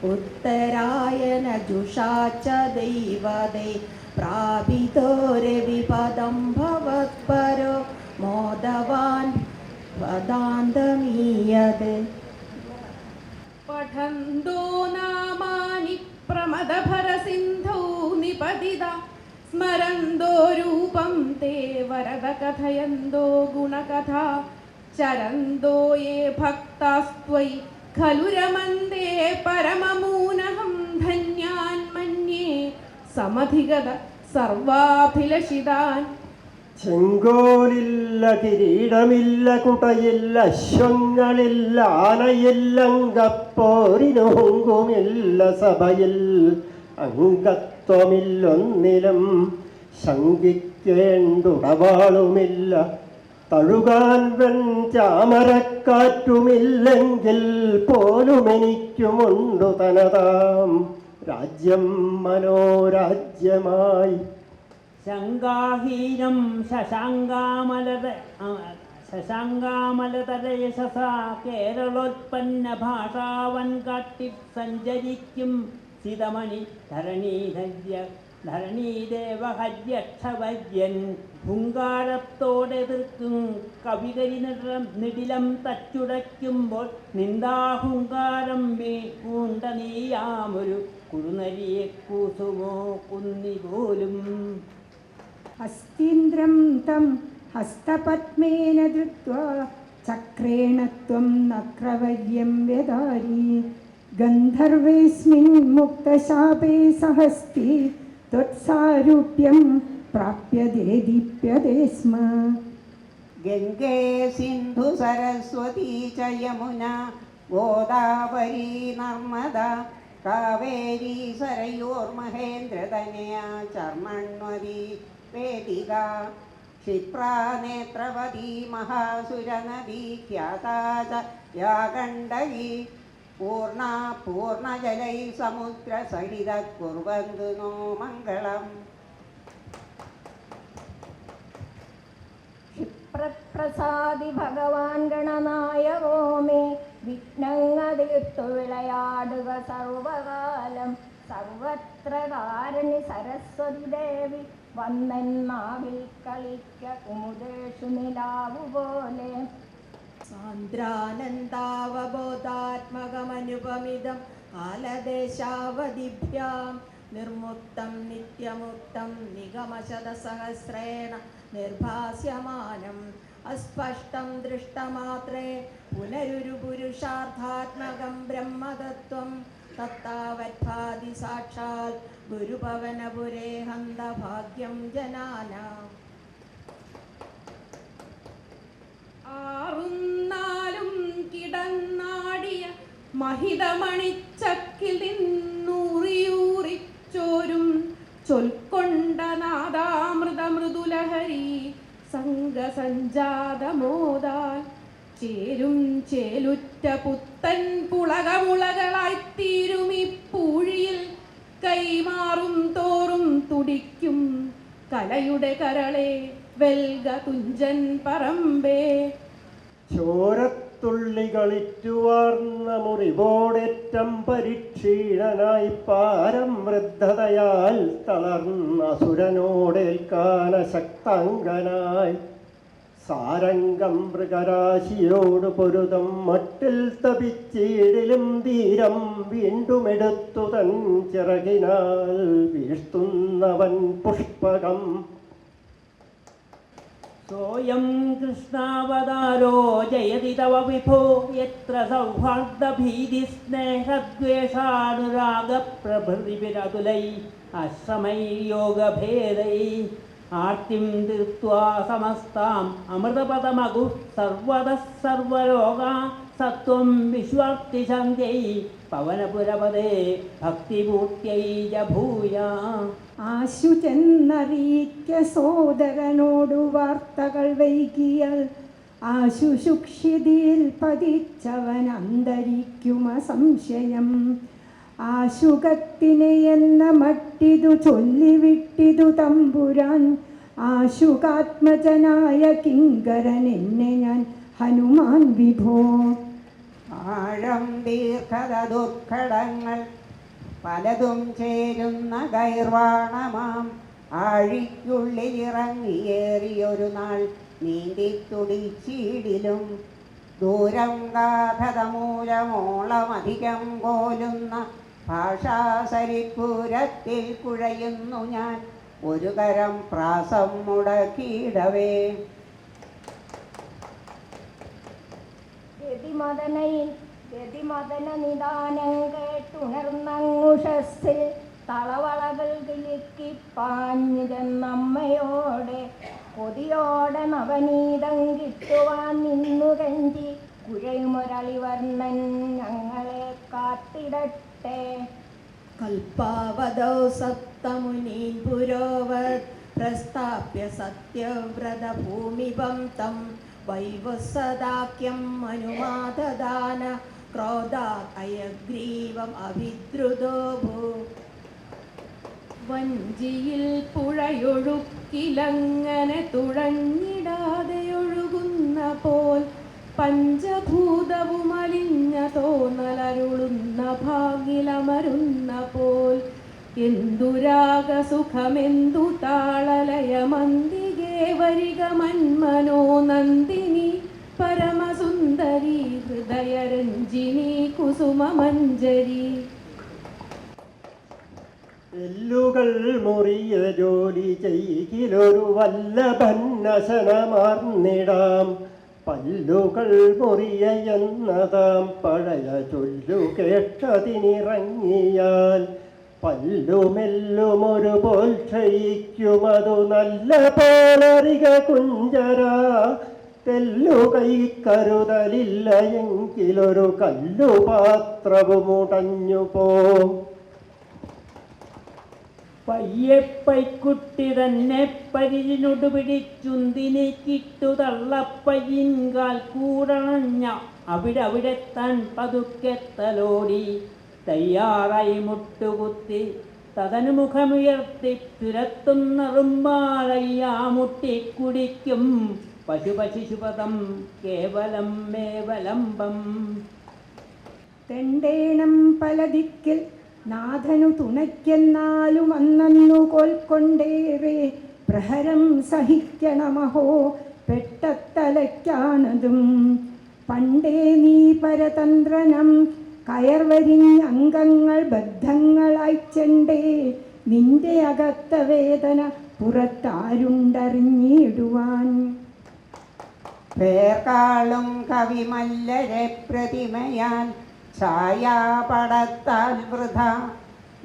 ഉത്തരായന ജുഷാച്ച ദൈവതേ പ്രാപിതോരവിപദം ഭവത്പരോ മോദവാൻ വദാന്തമീയത്. പഠന്തോ നാമാനി പ്രമദഭരസിന്ധൗ നിപതിത സ്മരന്തോ രൂപം തേ വരദ കഥയന്തോ ഗുണകഥ ചരന്തോ യേ ഭക്താസ്ത്വയി ഖലു രമന്തേ പരമമൂനഹം ധന്യാൻ മന്യേ സമധിഗത സർവാഭിലഷിതാൻ. ചെങ്കോലില്ല, കിരീടമില്ല, കുടയില്ല, അശ്വങ്ങളില്ല, ആനയില്ല, അങ്കപ്പോരിനുങ്കുമില്ല, സഭയിൽ അംഗത്വമില്ലൊന്നിലും ശങ്കിക്കേണ്ടുടവാളുമില്ല, തഴുകാൻ ചാമരക്കാറ്റുമില്ലെങ്കിൽ പോലുമെനിക്കുമുണ്ടു തനതാം രാജ്യം മനോരാജ്യമായി. ശങ്കാഹീനം ശശാങ്കാമലതരയശസാ കേരളോത്പന്ന ഭാഷാവൻ കാട്ടി സഞ്ചരിക്കും സിതമണി ധരണീദേവഹര്യക്ഷവര്യൻ ഹുങ്കാരത്തോടെതിർക്കും കവിതരി നിടിലം തച്ചുടയ്ക്കുമ്പോൾ നിന്ദാഹുങ്കാരം പൂണ്ട നീയാമൊരു കുറുനരിയെ കൂസുമോ കുന്നിപോലും. ഹസ്തീന്ദ്രം തം ഹസ്തപത്മേന ധൃത്വാ ചക്രേണ ത്വം നക്രവര്യം വ്യധാരി ഗന്ധർവേസ്മിൻ മുക്തശാപേ സഹസ്തി ത്വത്സാരൂപ്യം പ്രാപ്യതേ ദീപ്യതേ സ്മ. ഗംഗേ സിന്ധു സരസ്വതീ ച യമുന ഗോദാവരി നർമ്മദ കാവേരി സരയോർമഹേന്ദ്രതനയാ ചർമ്മണ്വതി വേദിക ക്ഷിപ്രാ നേത്രവതി മഹാസുരനദി ഖ്യാതാ ച യാഗണ്ഡകി പൂർണാ പൂർണജലൈ സമുദ്രസഹിത കുർവന്തു നോ മംഗളം. ക്ഷിപ്രപ്രസാദി ഭഗവാൻ ഗണനായകോ മേ വിഘ്നങ്ങതീർത്തു വിളയാടുക സർവകാലം. സർവത്ര കാരണി സരസ്വതി ദേവി വന്നെന്നാവിൽ കളിക്ക കുമുദേഷു നിലാവുപോലെ. സാന്ദ്രാനന്ദാവബോധാത്മകമനുപമിതം കാലദേശാവധിഭ്യാം നിർമുക്തം നിത്യമുക്തം നിഗമശതസഹസ്രേണ നിർഭാസ്യമാനം അസ്പഷ്ടം ദൃഷ്ടമാത്രേ പുനരുരു പുരുഷാർത്ഥാത്മകം ബ്രഹ്മതത്വം തത്താവത്ഭാതി സാക്ഷാൽ ഗുരുഭവനപുരേ ഹന്തഭാഗ്യം ജനാനാം. ആറുന്നാലും കിടന്നാടിയ മഹിതമണിച്ചക്കിൽ നിന്നൂറിയൂറിച്ചോരും ചൊൽക്കൊണ്ട നാദാമൃത മൃദുലഹരി സംഘസഞ്ജാതമോദാൽ ചേരും ചേലുറ്റ പുത്തൻ പുളകമുളകളായിത്തീരുമി പൂഴിയിൽ കൈമാറും തോറും തുടിക്കും കലയുടെ കരളെ വെൽക തുഞ്ചൻ പറമ്പേ. ചോരത്തുള്ളികളിറ്റുവാർന്ന മുറിവോടേറ്റം പരിക്ഷീണനായി പാരം വൃദ്ധതയാൽ തളർന്ന അസുരനോടേൽക്കാനശക്താംഗനായി സാരംഗം മൃഗരാശിയോട് പൊരുതം മട്ടിൽ തപിച്ചീടിലും ധീരം വീണ്ടുമെടുത്തു തൻ ചിറകിനാൽ വീഴ്ത്തുന്നവൻ പുഷ്പകം. सोऽयं कृष्णावतारो जयति तव विभो यत्र सौहार्दभीतिस्नेहद्वेषानुरागप्रभृतिभिरतुलैः आश्रमैर्योगभेदैः आर्तिं तीर्त्वा समस्ताम् अमृतपदमगुः सर्वतः सर्वलोका सत्त्वं विश्वार्तिशान्त्यै पवनपुरपदे भक्तिपूर्त्यै च भूया. ആശു ചെന്നറിയിക്ക സോദരനോടു വാർത്തകൾ വൈകിയാൽ ആശു ശുക്ഷിതിയിൽ പതിച്ചവൻ അന്തരിക്കുമ സംശയം. ആശുകത്തിനെ എന്ന മട്ടിതു ചൊല്ലിവിട്ടിതു തമ്പുരാൻ ആശുകാത്മജനായ കിങ്കരൻ എന്നെ ഞാൻ ഹനുമാൻ വിഭോ. ആഴം ദീർഘത ദുർഘടങ്ങൾ പലതും ചേരുന്ന ഗൈർവാണമാം ആഴിക്കുള്ളിലിറങ്ങിയേറിയൊരു നാൾ നീന്തിത്തുടിച്ചീടിലും ദൂരം ഗാധത മൂലമോളമധികം പോലുന്ന ഭാഷാസരിപ്പൂരത്തിൽ കുഴയുന്നു ഞാൻ ഒരു തരം പ്രാസം മുടക്കിയിടവേ. ഗതിമദന നിദാനം കേട്ടുണർന്നങ്ങുഷസ്സിൽ തളവളകൾ കിലുക്കി പാഞ്ഞു ചെന്നമ്മയോടെ കൊതിയോടെ നവനീതം കിട്ടുവാൻ നിന്നു കഞ്ചി കുഴയുമൊരളിവർണ്ണൻ ഞങ്ങളെ കാത്തിടട്ടെ. കൽപ്പാവതൗ സപ്തമുനീൻ പുരോവത് പ്രസ്ഥാപ്യ സത്യവ്രതഭൂമിപം തം വൈവസദാക്യം അനുമാദദാന ക്രോധാത് അയഗ്രീവം അഭിദ്രുതോ ഭൂ. വഞ്ചിയിൽ പുഴയൊഴുക്കിലങ്ങനെ തുഴഞ്ഞിടാതെ ഒഴുകുന്ന പോൽ പഞ്ചഭൂതവും അലിഞ്ഞ തോന്നലരുളുന്ന ഭാഗിലമരുന്ന പോൽ എന്തുരാഗസുഖമെന്തു താളലയമന്തികേ വരിക മന്മനോ നന്ദിനി പരമസുന്ദരി ഹൃദയരഞ്ജിനി കുസുമമഞ്ജരി. എല്ലുകൾ മുറിയ ജോലി ചെയ്കിലൊരു വല്ലഭന്നശനമാർന്നിടാം പല്ലുകൾ മുറിയ എന്നതാം പഴയ ചൊല്ലു കേട്ടതിനിറങ്ങിയാൽ പല്ലുമെല്ലുമൊരു പോൽ ക്ഷയിക്കുമതു നല്ല പോലറിക കുഞ്ചര. തെല്ലു കൈ കരുതലില്ല എങ്കിലൊരു കല്ലുപാത്രവുമുടഞ്ഞു പോം. പയ്യെ പൈക്കുട്ടി തന്നെ പരിചിനോട് പിടിച്ചുന്തിനെ കിട്ടു തള്ളപ്പയ്യൻകാൽ കൂടണഞ്ഞ അവിടെ താൻ പതുക്കെ തലോടി തയ്യാറായി മുട്ടുകുത്തി തതനു മുഖമുയർത്തി തുരത്തുന്ന റുമ്പാളയ്യാ മുട്ടിക്കുടിക്കും പശുപശിശുപദം കേവലം മേവലംബം. തെണ്ടേണം പലദിക്കിൽ നാഥനു തുണയ്ക്കെന്നാലും അന്നു കോൽക്കൊണ്ടേറെ പ്രഹരം സഹിക്കണമഹോ പെട്ടത്തലയ്ക്കാണതും. പണ്ടേ നീ പരതന്ത്രനം കയർവരിഞ്ഞ അംഗങ്ങൾ ബദ്ധങ്ങളായി ചെണ്ടേ നിന്റെ അകത്ത വേദന പുറത്താരുണ്ടറിഞ്ഞിടുവാൻ. പേർക്കാളും കവിമല്ലരെ പ്രതിമയാൽ ഛായാപടത്താൽ വൃഥ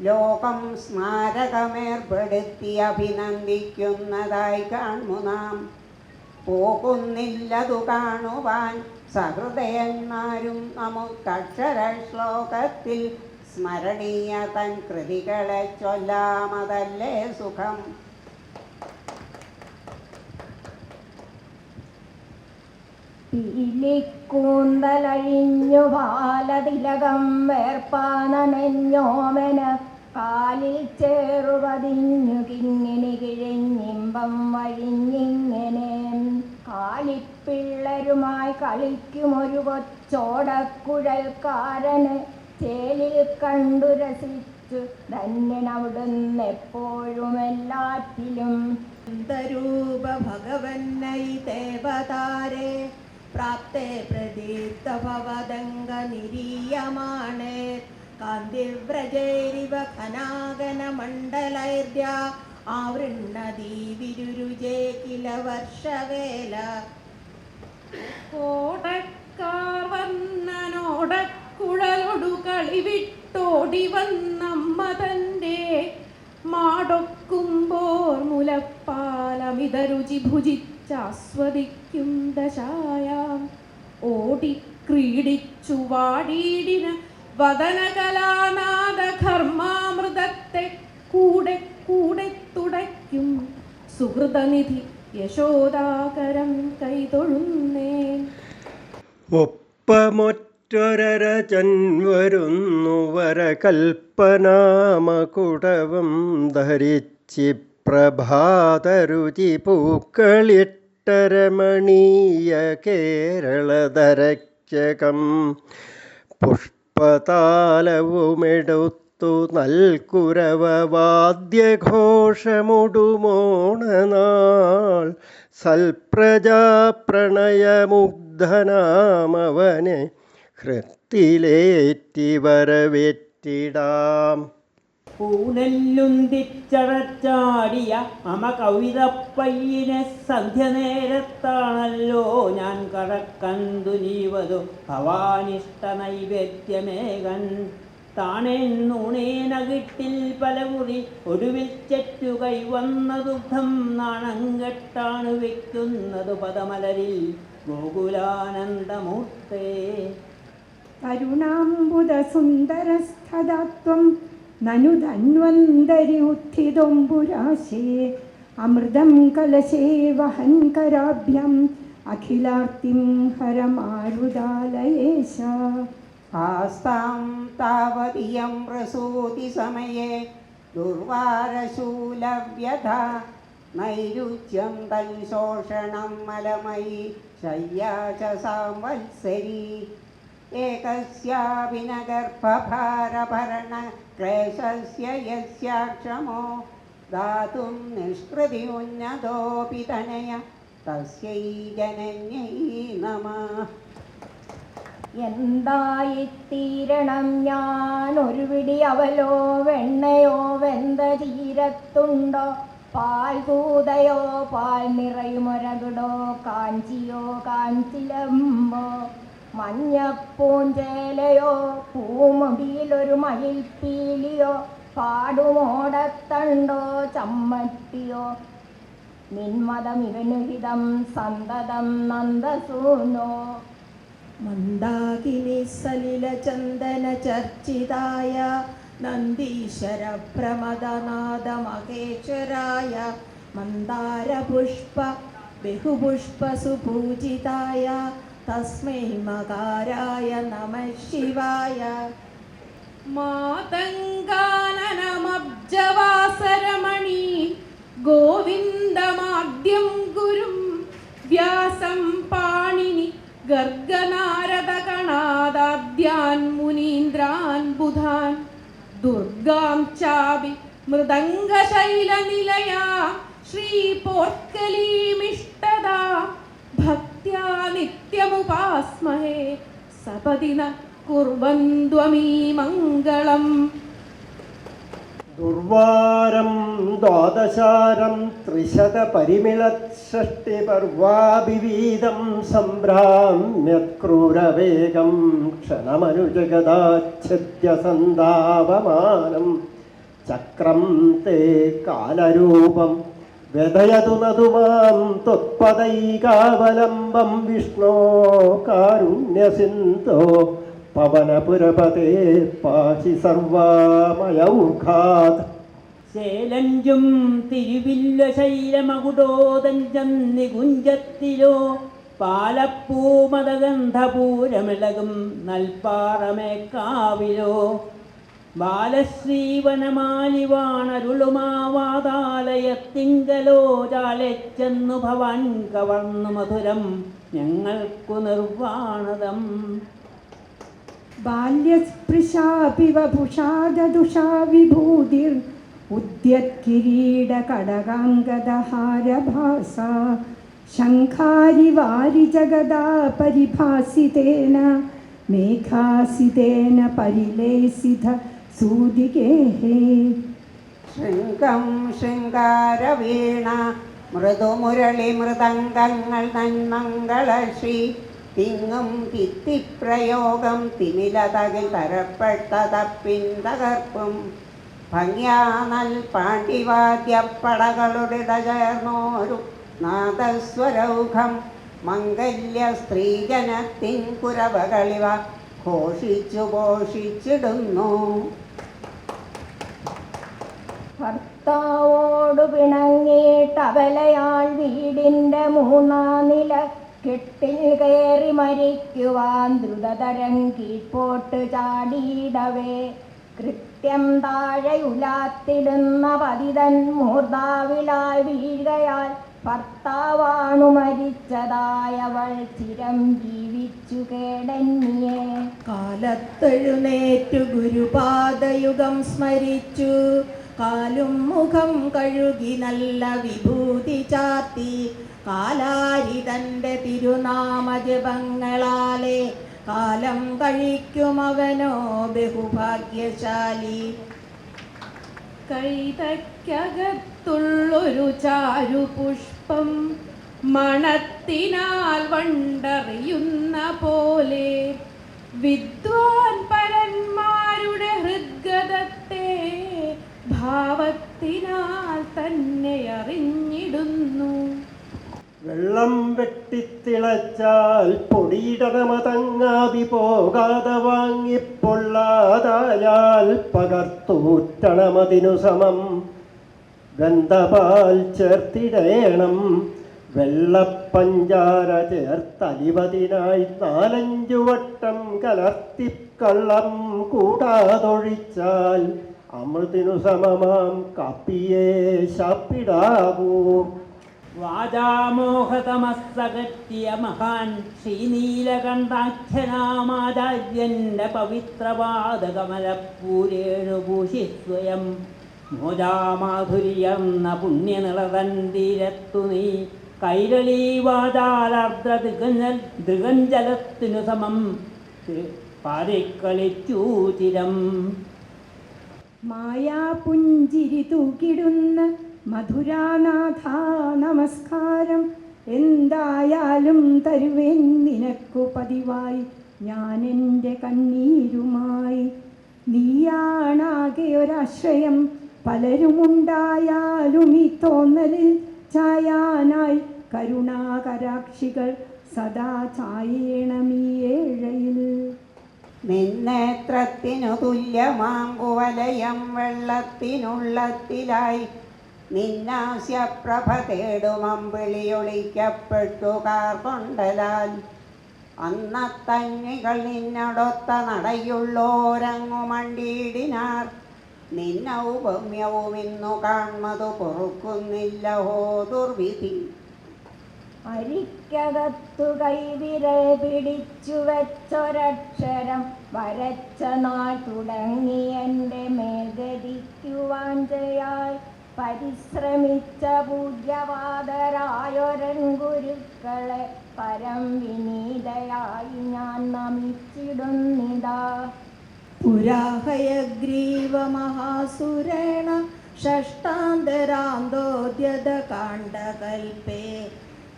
ലോകം സ്മാരകമേർപ്പെടുത്തി അഭിനന്ദിക്കുന്നതായി കാണു നാം. പോകുന്നില്ലതു കാണുവാൻ സഹൃദയന്മാരും നമുക്കക്ഷര ശ്ലോകത്തിൽ സ്മരണീയ തൻ കൃതികളെ ചൊല്ലാമതല്ലേ സുഖം. പീലിക്കൂന്തലഴിഞ്ഞു ബാലതിലകം വേർപ്പാനമെഞ്ഞോമന കാലിൽ ചേറുപതിഞ്ഞു കിങ്ങിണി കിഴിഞ്ഞിമ്പം വഴിഞ്ഞിങ്ങനെ കാലിപ്പിള്ളരുമായി കളിക്കുമൊരു കൊച്ചോടക്കുഴൽക്കാരന് ചേലിൽ കണ്ടു രസിച്ചു ധന്യനവിടുന്ന് എപ്പോഴും എല്ലാറ്റിലും. രൂപ ഭഗവന്നൈ ദേവതാരേ പ്രാപ്തേ പ്രദീപ്ത ഭവദംഗ നിരീയമാണേ കാന്തിവ്രജൈരിവ ഖനാഗന മണ്ഡലൈര്യ ആവൃണ്ണദീ വിരുരുജേ കില വർഷവേല. ഓടക്കാർ വർണ്ണനോടക്കുഴലൊടു കളിവിട്ടോടി വന്നമ്മ തൻ്റെ മാടൊക്കുമ്പോൾ മുലപ്പാലമിതരുചി ഭുജിച്ചാസ്വദിക്കും ദശായാം. ഓടിക്രീഡിച്ചു വാടീടിന വദനകലാനാദ ഘർമാമൃതത്തെ കൂടെ കൂടെ തുടയ്ക്കും സുഹൃതനിധി യശോദാകരം കൈതൊഴുന്നേൻ. ഒപ്പമൊറ്റൊരരചൻ വരുന്നു വരകൽപ്പനാമകുടവും ധരിച്ചി പ്രഭാതരുചി പൂക്കളിട്ടരമണീയ കേരളധരയ്ക്കകം പുഷ്പതാലവുമെടുത്തു നൽകുരവ വാദ്യഘോഷമുടുമോണനാൾ സൽപ്രജാപ്രണയമുഗ്ധനാമവനെ ഹൃത്തിലേറ്റി വരവേറ്റിടാം. പൂനെല്ലുന്തിച്ചടച്ചാടിയ മമ കവിതപ്പയ്യനെ സന്ധ്യനേരത്താണല്ലോ ഞാൻ കടക്കന്തു നീവതു ഭവാനിഷ്ട നൈവേദ്യമേകൻ താണെന്നൂണേനകിട്ടിൽ പലമുറി ഒടുവിൽ ചെറ്റു കൈവന്ന ദുഗ്ധം നാണം കെട്ടാണ് വയ്ക്കുന്നത് പദമലരിൽ ഗോകുലാനന്ദമൂർത്തേ. കരുണാംബുദസുന്ദരസ്ഥതത്വം നനു ധന്വന്തരി ഉത്ഥിതോംബുരാശേ അമൃതം കലശേ വഹൻ കരാഭ്യം അഖിലാർത്തിം ഹരമാരുദാലയേശ. ആസ്താം താവതിയം പ്രസൂതി സമയേ ദുർവാരശൂലവ്യഥ നൈരുച്യം തൻ ശോഷണം മലമയി ശയ്യാ ച സാംവത്സരീ. ഏകസ്യാപി ന ഗർഭഭാരഭരണ ക്ലേശസ്യ യസ്യാക്ഷമോ ദാതും നിഷ്കൃതിയുന്നതോപി തനയ തസ്യൈ ജനന്യൈ നമഃ. എന്തായിത്തീരണം ഞാൻ ഒരു പിടി അവലോ വെണ്ണയോ വെന്ത തീരത്തുണ്ടോ പാൽ കൂതയോ പാൽ നിറയുമൊരകിടോ കാഞ്ചിയോ കാഞ്ചിലമ്പോ മഞ്ഞപ്പൂഞ്ചേലയോ പൂമുടിയിലൊരു മയിൽപ്പീലിയോ പാടുമോടത്തണ്ടോ ചമ്മട്ടിയോ നിന്മതമിവനുഹിതം സന്തതം നന്ദസൂനോ. മന്ദാകിനി സലില ചന്ദന ചർച്ചിതായ നന്ദീശ്വര പ്രമദനാദ മഹേശ്വരായ മന്ദാരപുഷ്പ ബഹുപുഷ്പ സുപൂജിതായ തസ്മൈ മകാരായ നമഃ ശിവായ. മാതംഗാനനമബ്ജവാസരമണി ഗോവിന്ദമാദ്യം ഗുരും വ്യാസം പാണിനി ഗർഗനാരദഗണാദാദ്യാൻ മുനീന്ദ്രാൻ ബുധാൻ ദുർഗാം ചാപി മൃദംഗശൈലനിലയാ ശ്രീപോർക്കലീമിഷ്ടദാ ഭക്ത്യാ നിത്യമുപാസ്മഹേ സപദി ന കുർവന്ത്വമീ മംഗളം. ദുർവാരം ദ്വാദശാരം ത്രിശതപരിമിളഷഷ്ടിപർവാഭിവീതം സംഭ്രാമ്യക്രൂരവേഗം ക്ഷണമനുജഗദാച്ഛദ്യസന്താപമാനം ചക്രം തേ കാലരൂപം വ്യഥയതു നതു മാം ത്വത്പദൈകാവലംബം വിഷ്ണോ കാരുണ്യസിന്ധോ പവനപുരപതേ പാഹി സർവാമയൗഘാത്. ശേലഞ്ചും തിരുവില്ല ശൈലമകുടോദഞ്ചം നികുഞ്ചത്തിലോ പാലപ്പൂമതഗന്ധപൂരമിളകും നൽപ്പാറമേക്കാവിലോ ബാലശ്രീവനമാലിവാണരുളുമാവാതാലയത്തിങ്കലോ ചാലെച്ചെന്നു ഭവാൻ കവർന്നു മധുരം ഞങ്ങൾക്കു നിർവാണതം. ബാല്യസ്പൃശാപി വപുഷാദുഷാ വിഭൂതിർ ഉദ്യത്കിരീടകടകാംഗദഹാരഭാസ ശംഖാരിവാരി ജഗദാ പരിഭാസിതേന മേഘാസിതേന പരിലേസിത സൂതികേഃ. ശൃംഗം ശൃംഗാരവീണ മൃദുമുരളി മൃദംഗങ്ങൾ നന്മംഗളശ്രീ തിങ്ങും തിത്തിപ്രയോഗം തിമിലതകിൽ തരപ്പെട്ട തപ്പിൻ തകർപ്പും ഭംഗ്യാനൽ പാണ്ഡിവാദ്യപ്പടകളുടെ ചേർന്നോരു നാദസ്വരൗഘം മംഗല്യ സ്ത്രീജനത്തിൻ കുരവകളിവ ഘോഷിച്ചു ഘോഷിച്ചിടുന്നു. ഭർത്താവോടു പിണങ്ങിയിട്ടവലയാൾ വീടിൻ്റെ മൂന്നാം നില കെട്ടിൽ കയറി മരിക്കുവാൻ ദ്രുതതരം കീഴ്പോട്ട് ചാടിയിടവേ കൃത്യം താഴെയുലാത്തിടുന്ന പതിതൻ മൂർധാവിലായി വീഴുകയാൽ ഭർത്താവാണു മരിച്ചതായവൾ ചിരം ജീവിച്ചു കേടന്യേ. കാലത്തെഴുന്നേറ്റു ഗുരുപാദയുഗം സ്മരിച്ചു കാലും മുഖം കഴുകി നല്ല വിഭൂതി ചാത്തി കാലാരി തൻ്റെ തിരുനാമജപങ്ങളാലെ കാലം കഴിക്കുമവനോ ബഹുഭാഗ്യശാലി. കൈതയ്ക്കകത്തുള്ളൊരു ചാരുപുഷ്പം മണത്തിനാൽ വണ്ടറിയുന്ന പോലെ വിദ്വാൻ പരന്മാരുടെ ഹൃദ്ഗതത്തെ ഭാവത്തിനാൽ തന്നെ അറിഞ്ഞിടുന്നു. വെള്ളം വെട്ടിത്തിളച്ചാൽ പൊടിയിടമതങ്ങാതി പോകാതെ വാങ്ങിപ്പൊള്ളാതായാൽ പകർത്തൂറ്റണമതിനു സമം ഗന്ധപാൽ ചേർത്തിടേണം. വെള്ളപ്പഞ്ചാര ചേർത്തലിവതിനായി 4-5 വട്ടം കലർത്തിക്കള്ളം കൂടാതൊഴിച്ചാൽ അമൃതിനു സമമാം കാപ്പിയേ ശാപ്പിടാവൂ. വാചാമോഹതമസ്സകറ്റിയ മഹാൻ ശ്രീനീലകണ്ഠാഖ്യനാമാചാര്യന്റെ പവിത്രപാദകമലപ്പൂരേണുഭൂഷി സ്വയം മോജാമാധുര്യർന്ന പുണ്യനിളതന്തീരത്തു നീ കൈരളീ വാചാലാർദ്ര ദൃഗഞ്ജലത്തിനു സമം പാരിക്കളിച്ചു ചിരം. മായാപുഞ്ചിരി തൂക്കിടുന്ന മധുരാനാഥ നമസ്കാരം എന്തായാലും തരുവേൻ നിനക്കു പതിവായി ഞാൻ എൻ്റെ കണ്ണീരുമായി. നീയാണാകെ ഒരാശ്രയം പലരുമുണ്ടായാലും ഈ തോന്നലിൽ ചായാനായി കരുണാകരാക്ഷികൾ സദാ ചായേണമീ ഏഴയിൽ. നിന്നേത്രത്തിനു തുല്യമാങ്കുവലയം വെള്ളത്തിനുള്ളത്തിലായി നിന്നാസ്യപ്രഭ തേടുമമ്പിളിയൊളിക്കപ്പെട്ടു കാർകൊണ്ടലാൽ അന്നത്തന്നികൾ നിന്നടൊത്ത നടയുള്ളോരങ്ങു മണ്ടിയിടിനാർ. നിന്നൗപമ്യവും ഇന്നു കാൺമതു പൊറുക്കുന്നില്ലഹോ ദുർവിധി. അരിക്കകത്തു കൈവിരൽ പിടിച്ചു വെച്ചൊരക്ഷരം വരച്ച നാൾ തുടങ്ങി എൻ്റെ മേൽഗതിക്കുവാൻ ചെയ്യാൻ പരിശ്രമിച്ച പൂജ്യവാദരായൊരൻ ഗുരുക്കളെ പരം വിനീതയായി ഞാൻ നമിച്ചിടുന്നിതാ. പുരാഹയഗ്രീവമഹാസുരേണ ഷഷ്ടാന്തരാന്തോദ്യതകാണ്ഡകൽപേ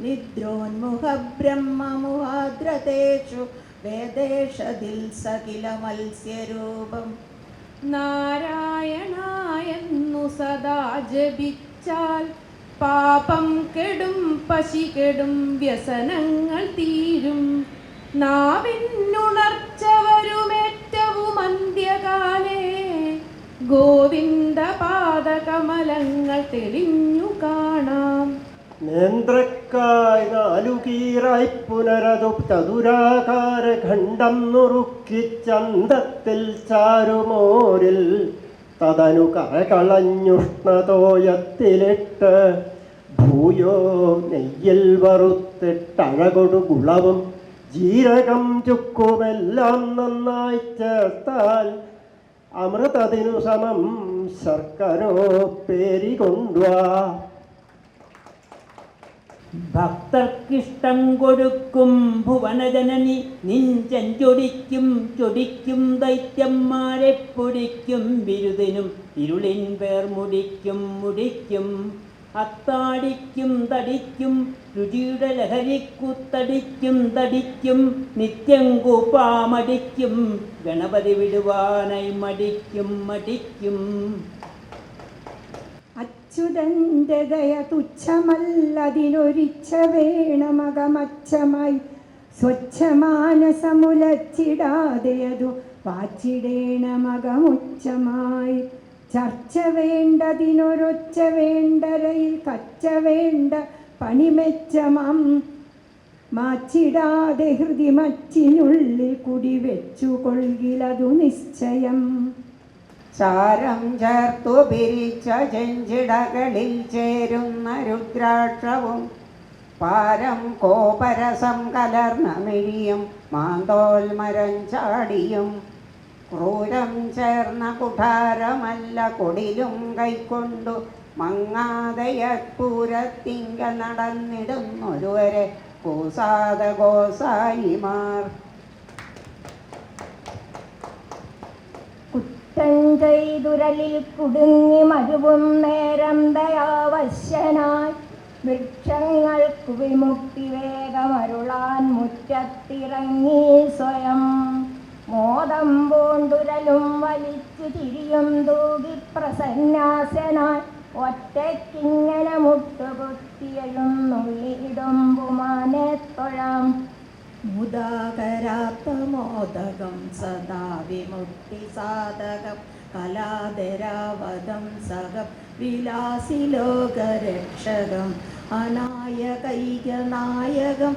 നിദ്രോന്മുഖബ്രഹ്മമുഹാദ്രതേഷു വേദേഷതിൽ മത്സ്യരൂപം. നാരായണായെന്നു സദാ ജപിച്ചാൽ പാപം കെടും, പശി കെടും, വ്യസനങ്ങൾ തീരും. നാവിനുണർച്ച വരുമേറ്റവും അന്ത്യകാലേ ഗോവിന്ദ പാദകമലങ്ങൾ തെളിഞ്ഞു കാണാം. നേന്ത്രക്കായ് നാലുകീറായി പുനരതു ചതുരാകാര ഖണ്ഡം നുറുക്കി ചന്തത്തിൽ ചാരുമോരിൽ തതനു കരകളഞ്ഞുഷ്ണതോയത്തിലിട്ട് ഭൂയോ നെയ്യിൽ വറുത്തിട്ടഴകൊടു കുളവും ജീരകം ചുക്കുമെല്ലാം നന്നായി ചേർത്താൽ അമൃതത്തിനു സമം ശർക്കരോ പേരികൊണ്ടുവാ. ഭക്തർക്കിഷ്ടം കൊടുക്കും ഭുവനജനനി നിൻ ചെഞ്ചൊടിക്കും ചൊടിക്കും ദൈത്യന്മാരെ പൊടിക്കും ബിരുദിനും ഇരുളിൻ പേർ മുടിക്കും മുടിക്കും അത്താടിക്കും തടിക്കും രുചിയുടെ ലഹരിക്കുത്തടിക്കും തടിക്കും നിത്യം കൂപ്പാമടിക്കും ഗണപതി വിടുവാനായി മടിക്കും മടിക്കും. അച്യുതന്റെ ദയ തുച്ഛമല്ലതിനൊരിച്ച വേണമകമച്ചമായി സ്വച്ഛമാനസമുലച്ചിടാതെയതു വാച്ചിടേണമകമുച്ചമായി. ചർച്ച വേണ്ടതിനൊരൊച്ച വേണ്ടരയിൽ കച്ച വേണ്ട പണിമെച്ചമാം മാച്ചിടാതെ ഹൃദി മച്ചിനുള്ളിൽ കുടിവെച്ചു കൊള്ളിലതു നിശ്ചയം. ചാരം ചേർത്തു പിരിച്ച ചെഞ്ചിടകളിൽ ചേരുന്ന രുദ്രാക്ഷവും പാരം കോപരസം കലർന്ന മിഴിയും മാന്തോൽമരം ചാടിയും ക്രൂരം ചേർന്ന കുഠാരമല്ല കൊടിലും കൈക്കൊണ്ടു മങ്ങാതയപ്പൂരത്തിങ്ക നടന്നിടുന്നൊരുവരെ കൂസാത ഗോസായിമാർ. കുറ്റം ചെയ്തുരലിൽ കുടുങ്ങി മരുവും നേരം ദയാവശ്യനായി വൃക്ഷങ്ങൾക്കു വിമുക്തി വേഗമരുളാൻ മുറ്റത്തിറങ്ങി സ്വയം. മോദം പൂണ്ടുരലും വലിച്ചു തിരിയും തൂകി പ്രസന്നാസനായി ഒറ്റയ്ക്കിങ്ങനെ മുട്ടുകുത്തിയെഴുന്നുള്ളിടുമ്പുമാനെ തൊഴാം. മുദാകരാത്തമോദകം സദാ വിമുക്തി സാധകം കലാധരാവതം സകം വിലാസി ലോകരക്ഷകം അനായകൈകനായകം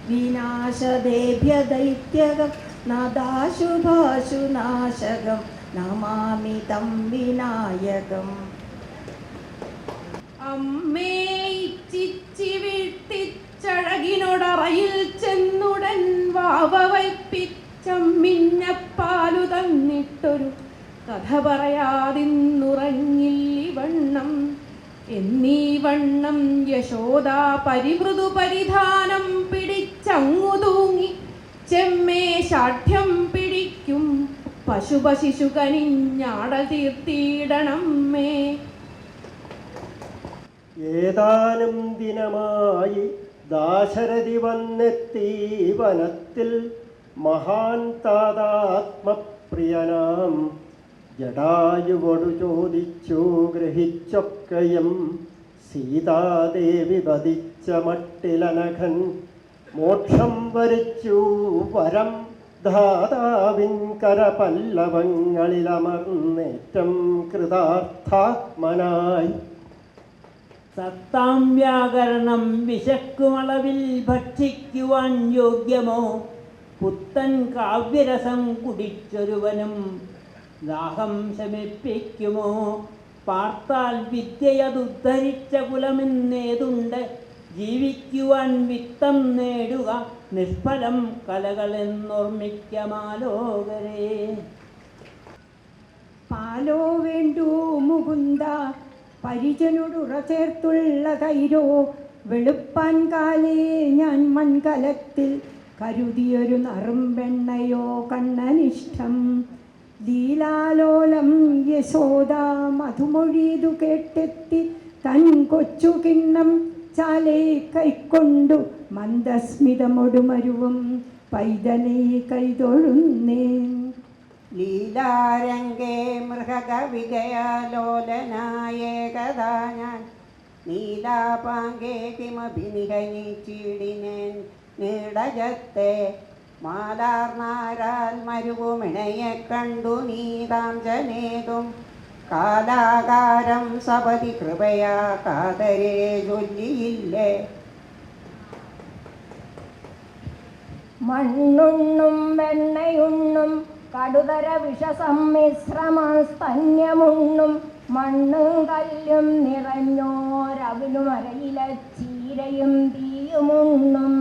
വിനാശദേഭ്യദൈത്യകം നദാശുഭാശുനാശകം നമാമി തം വിനായകം. അമ്മേ ഇച്ചിച്ചി വീഴ്ത്തിച്ചഴകിനോടറയിൽ ചെന്നുടൻ വാവവയ്പ്പിച്ചമ്മിഞ്ഞപ്പാലു തന്നിട്ടൊരു കഥ പറയാതിന്നുറങ്ങില്ലിവണ്ണം. എന്നീ വണ്ണം യശോദ പരിമൃദു പരിധാനം പിടിച്ചങ്ങു തൂങ്ങി ചെമ്മേ ശാഠ്യം പിടിക്കും പശുപശിശു കനിഞ്ഞാടൽ തീർത്തിയിടണമേ. ഏതാനും ദിനമായി ദാശരഥി വന്നെത്തി വനത്തിൽ മഹാൻ താതാത്മപ്രിയനാം ജടായുവോടു ചോദിച്ചു ഗ്രഹിച്ചൊക്കെയും സീതാദേവി വധിച്ച മട്ടിലനഘൻ മോക്ഷം വരിച്ചു വരം ധാതാവിൻ കരപല്ലവങ്ങളിലമർന്നേറ്റം കൃതാർത്ഥാത്മനായി. സത്താം വ്യാകരണം വിശക്കുമളവിൽ ഭക്ഷിക്കുവാൻ യോഗ്യമോ? പുത്തൻ കാവ്യരസം കുടിച്ചൊരുവനും ദാഹം ശമിപ്പിക്കുമോ? പാർത്താൽ വിദ്യയതുദ്ധരിച്ച കുലമെന്നേതുണ്ട്? ജീവിക്കുവാൻ വിത്തം നേടുക നിഷ്ഫലം കലകളെന്നോർമ്മിക്കമാലോകരേ. പാലോ വേണ്ടു മുകുന്ദ പരിചനുടുറ ചേർത്തുള്ള തൈരോ വെളുപ്പാൻ കാലേ ഞാൻ മൺകലത്തിൽ കരുതിയൊരു നറുംവെണ്ണയോ കണ്ണനിഷ്ടം. ലീലാലോലം യശോദ മധുമൊഴിയതു കേട്ടെത്തി തൻ കൊച്ചു കിണ്ണം ചാലേ കൈക്കൊണ്ടു മന്ദസ്മിതമൊടുമരുവും പൈതലേ കൈതൊഴുന്നേൻ. ലീലാരംഗേ മൃഗകവികയാലോലനായേകദാ ഞാൻ നീലാപാങ്കേ കിമപി നിഹനിച്ചിടിനേൻ നീടജത്തെ മാലാർനാരാൽ മരുവുമിണയെ കണ്ടു നീതാംജനേതും കാലാകാരം സപതി കൃപയാ കാതരേ ചൊല്ലിയില്ലേ. മണ്ണുണ്ണും വെണ്ണയുണ്ണും കടുതര വിഷസമ്മിശ്രമം സ്തന്യമുണ്ണും മണ്ണും കല്ലും നിറഞ്ഞോരവിലും അരയില ചീരയും തീയുമുണ്ണും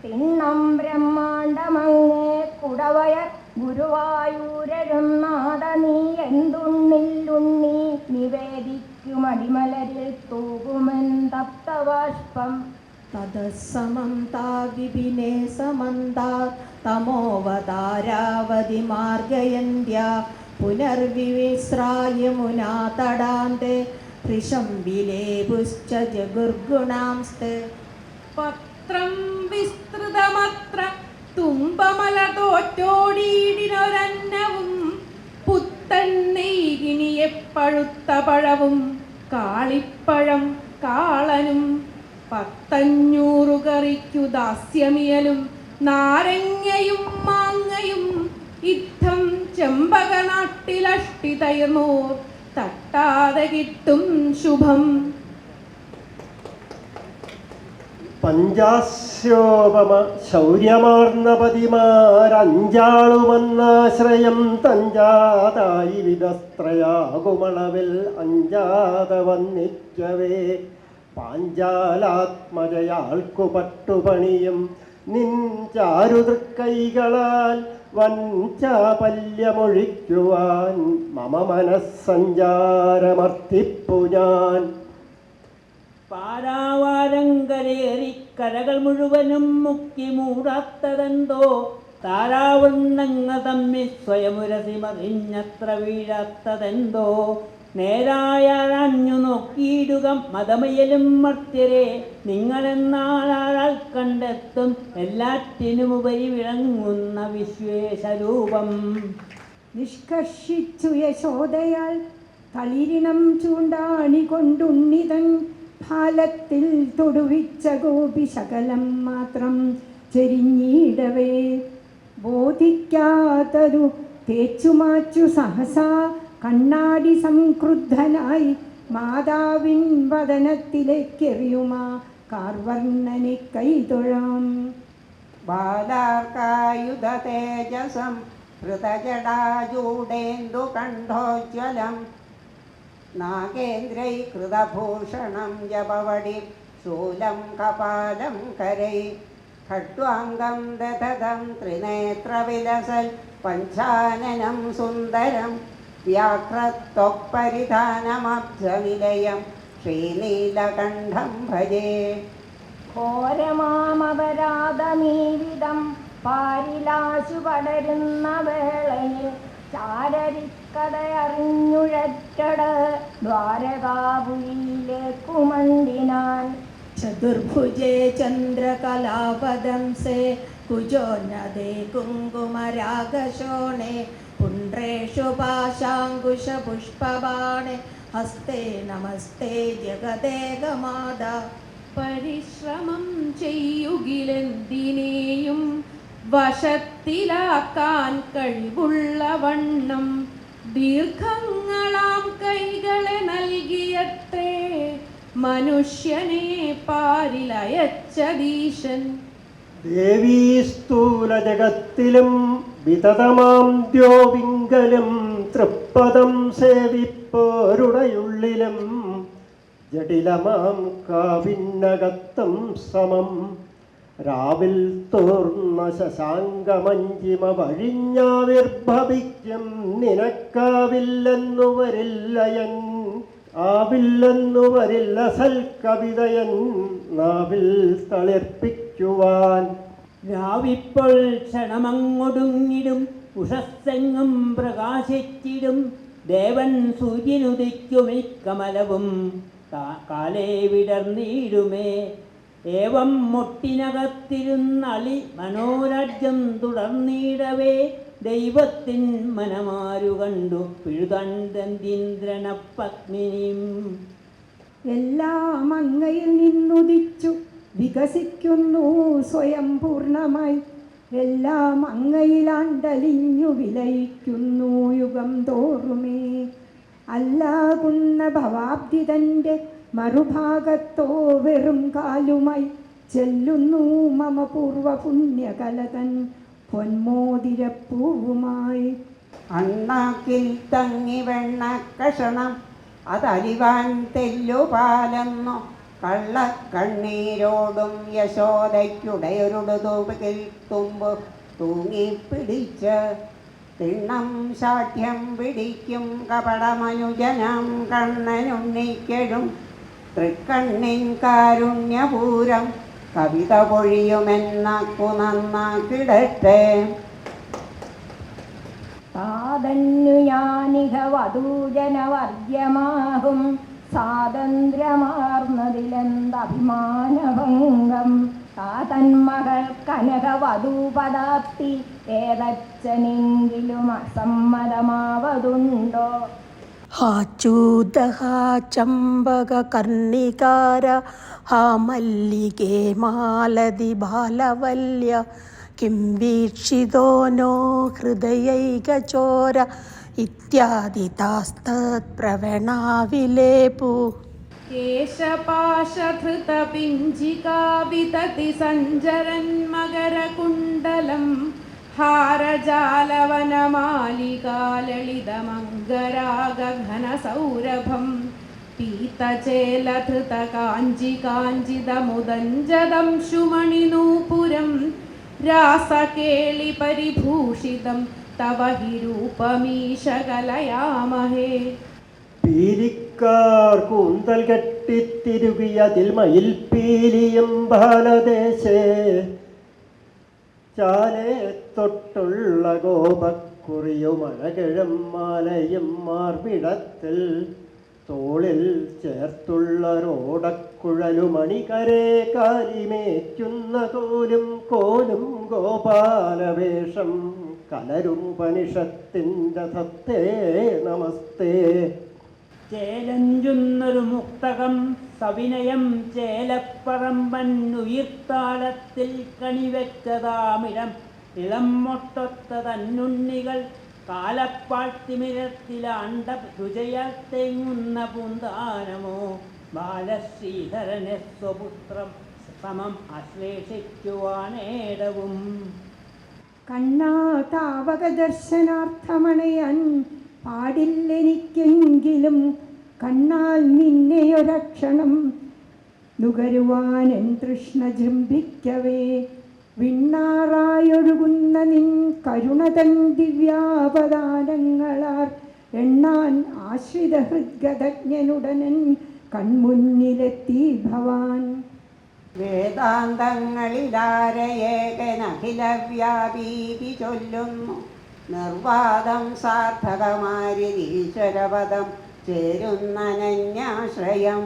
തിണ്ണം ബ്രഹ്മാണ്ടമങ്ങേ കുടവയർ ഗുരുവായൂരരും നാദ നീ എന്തുണ്ണില്ലുണ്ണി നിവേദിക്കുമടിമലരിൽ തൂകുമെൻ തപ്തബാഷ്പം. തദസമം താവിപിനെ സമന്താ തമോവതാരാവതി മാർഗയന്ത്യ പുനർവിവിശ്രായമുനാ തടാന്തേ ഹൃശംബിലേപുശ്ച ജഗുർഗുണാംസ്തേ. പത്രം വിസ്തൃതമത്ര തുമ്പമല തോറ്റോടിയിടിനൊരന്നവും പുത്തന്നെയ്കിനിയെ പഴുത്ത പഴവും കാളിപ്പഴം കാളനും 100 കറിക്കു ദാസ്യമിയലും നാരങ്ങയും മാങ്ങയും ഇത്തം ചെമ്പകനാട്ടിലഷ്ടിതയർന്നോർ തട്ടാതെ കിട്ടും ശുഭം. പഞ്ചാസ്യോപമ ശൗര്യമാർന്നപതിമാരഞ്ചാളുമന്നാശ്രയം തഞ്ചാതായി വിധസ്ത്രയാകുമളവിൽ അഞ്ചാത വന്നിക്കവേ പാഞ്ചാലാത്മജയാൾക്കു പട്ടുപണിയും നിൻ ചാരുതൃക്കൈകളാൽ വൻചാപല്യമൊഴിക്കുവാൻ മമ മനസ്സഞ്ചാരമർത്തിപ്പു ഞാൻ. പാരാവാരങ്കരേറി കരകൾ മുഴുവനും മുക്കി മൂടാത്തതെന്തോ താരാവണ്ണങ്ങ തമ്മിൽ സ്വയമുരസി മറിഞ്ഞത്ര വീഴാത്തതെന്തോ നേരായാഴഞ്ഞു നോക്കിയിടുക മതമയലും മർത്യരെ നിങ്ങളെന്നാളാൾ കണ്ടെത്തും എല്ലാറ്റിനുമുപരി വിളങ്ങുന്ന വിശ്വേശരൂപം. നിഷ്കർഷിച്ചു യശോദയാൽ തളിരിണം ചൂണ്ടാണി കൊണ്ടുണ്ണിതൻ ഫാലത്തിൽ തൊടുവിച്ച ഗോപി ശകലം മാത്രം ചെരിഞ്ഞിടവേ ബോധിക്കാത്തതു തേച്ചുമാച്ചു സഹസാ കണ്ണാടി സംക്രുദ്ധനായി മാതാവിൻ വദനത്തിലേക്കെറിയുമാ കാർവർണ്ണനെ കൈതൊഴാം. ബാലാർക്കായുധ തേജസം ഹൃതജടാജൂടേന്ദു കണ്ഠോജ്വലം നാഗേന്ദ്രൈകൃതഭൂഷണം ജപവടി ശൂലം കപാലം കരൈ ഖഡ്വാംഗം ദധതം ത്രിനേത്രവിലസൽ പഞ്ചാനനം സുന്ദരം വ്യാഘ്രത്വപരിധാനമബ്ജനിലയം ശ്രീനീലകണ്ഠം ഭജേ. ഘോരമാമപരാധമീവിധം പാരിലാശു പടരുന്ന വേളയിൽ ചാരരിക്കഥയറിഞ്ഞുഴറ്റട് ദ്വാരകാപുരിയിലേക്കുമണ്ടിനാൻ. ചതുർഭുജേ ചന്ദ്രകലാപദംസേ കുജോന്നതേ കുങ്കുമരാഗശോണേ പുണ്ട്രേഷു പാശാങ്കുശപുഷ്പബാണേ ഹസ്തേ നമസ്തേ ജഗദേകമാത. പരിശ്രമം ചെയ്യുകിലെന്തിനേയും വശത്തിലാക്കാൻ കഴിവുള്ള വണ്ണം ദീർഘങ്ങളാം കൈകളെ നൽകിയത്രേ മനുഷ്യനെ പാരിലയച്ചതീശൻ. ദേവീ സ്ഥൂല ജഗത്തിലും വിതതമാം ദ്യോവിങ്കലും തൃപ്പദം സേവിപ്പോരുടയുള്ളിലും ജടിലമാം കാവിന്നകത്തം സമം രാവിൽ തോർന്ന ശശാങ്കമഞ്ചിമ വഴിഞ്ഞാവിർഭവിക്കും നിനക്കാവില്ലെന്നു വരില്ലയൻ ആവില്ലെന്നു വരില്ല സൽക്കവിതയൻ നാവിൽ തളിർപ്പിക്കുവാൻ. രാവിപ്പോൾ ക്ഷണമങ്ങൊടുങ്ങിടും ഉഷസ്സെങ്ങും പ്രകാശിച്ചിടും ദേവൻ സൂര്യനുദിക്കുമി കമലവും കാലേ വിടർന്നിടുമേ. ഏവം മൊട്ടിനകത്തിരുന്നളി മനോരാജ്യം തുടർന്നിടവേ ദൈവത്തിൻ മനമാരു കണ്ടു പിഴുതണ്ടീന്ദ്രന പത്മിനിയും. എല്ലാം അങ്ങയിൽ നിന്നുദിച്ചു വികസിക്കുന്നു സ്വയം പൂർണ്ണമായി. എല്ലാം അങ്ങയിലാണ്ടലിഞ്ഞു വിലയിക്കുന്നു യുഗം തോറുമേ. അല്ലാകുന്ന ഭവാബ്ദി തൻ്റെ മറുഭാഗത്തോ വെറും കാലുമായി ചെല്ലുന്നു മമ പൂർവ പുണ്യകലതൻ പൊന്മോതിരപ്പൂവുമായി. അണ്ണാക്കിൽ തങ്ങി വെണ്ണ കഷണം അതലിവാൻ തെല്ലുപാലെന്നു കള്ളക്കണ്ണീരോടും യശോദയ്ക്കുടയൊരുടു തൂപിൽ തുമ്പ് തൂങ്ങിപ്പിടിച്ച് തിണ്ണം ശാഠ്യം പിടിക്കും കപടമനുജനം കണ്ണനുണ്ണിക്കെഴും തൃക്കണ്ണിൻ കാരുണ്യപൂരം കവിത പൊഴിയുമെന്നാക്കു നന്നാക്കിടട്ടെ. താതന്നു ഞാനിഹ വധൂജനവർജ്യമാകും സ്വാതന്ത്ര്യമാർന്നതിലെന്തഭിമാനഭംഗം. താതന്മകൾ കനകവധൂപദാപ്തി ഏതച്ഛനെങ്കിലും അസമ്മതമാവതുണ്ടോ? ഹാചൂദഹ ചമ്പക കർണികാര ഹാ മല്ലികേ മാലതി ബാലവല്യ കിം വീക്ഷിതോ നോ ഹൃദയൈകചോര ഇത്യാദി താസ്തത്പ്രവണാവിലേപു. കേശപാശധൃതപിഞ്ചികാവിതതി സഞ്ജരൻ മകരകുണ്ടലം ഹാരജാലവനമാലികാലളിതമംഗരാഗഘനസൗരഭം പീതചേലധൃതകാഞ്ചികാഞ്ചിതമുദഞ്ജദം ശുമണിനൂപുരം രാസകേളിപരിഭൂഷിതം തവ ഹി രൂപമീശകലയാമഹേ. പീലിക്കാർ കൂന്തൽ കെട്ടിത്തിരുകിയതിൽ മയിൽ പീലിയും ബാലദേശേ ചാലേ തൊട്ടുള്ള ഗോപക്കുറിയും അഴകിഴം മാലയും മാർവിടത്തിൽ തോളിൽ ചേർത്തുള്ളൊരോടക്കുഴലുമണികരേ കാലിമേറ്റുന്ന കോലും ഗോപാലവേഷം കലരുപനിഷത്തിൻ്റെ സത്തേ നമസ്തേ. ചേലഞ്ചുന്നൊരു മുക്തകം സവിനയം ചേലപ്പറമ്പൻ ഉയിർത്താളത്തിൽ കണിവെച്ചതാമിടം ഇളം മൊട്ടൊത്ത തന്നുണ്ണികൾ കാലപ്പാഴ്ത്തിമിരത്തിലാണ്ട രുചയാൽ തെങ്ങുന്ന പൂന്താനമോ ബാലശ്രീധരനെ സ്വപുത്രം സമം ആശ്ലേഷിക്കുവാനേടവും. കണ്ണാ താവക ദർശനാർത്ഥമണയാൻ പാടില്ലെനിക്കെങ്കിലും കണ്ണാൽ നിന്നെയൊരക്ഷണം നുകരുവാൻ തൃഷ്ണ ജൃംഭിക്കവേ. വിണ്ണാറായൊഴുകുന്ന നിൻ കരുണതൻ ദിവ്യാപദാനങ്ങളാർ എണ്ണാൻ ആശ്രിത ഹൃദ്ഗതജ്ഞനുടനൻ കൺമുന്നിലെത്തി ഭവാൻ. വേദാന്തങ്ങളിലാരയേകനഖിലവ്യാപീതി ചൊല്ലുന്നു നിർവാദം സാർത്ഥകമാരിതീശ്വരപദം ചേരുന്നനന്യാശ്രയം.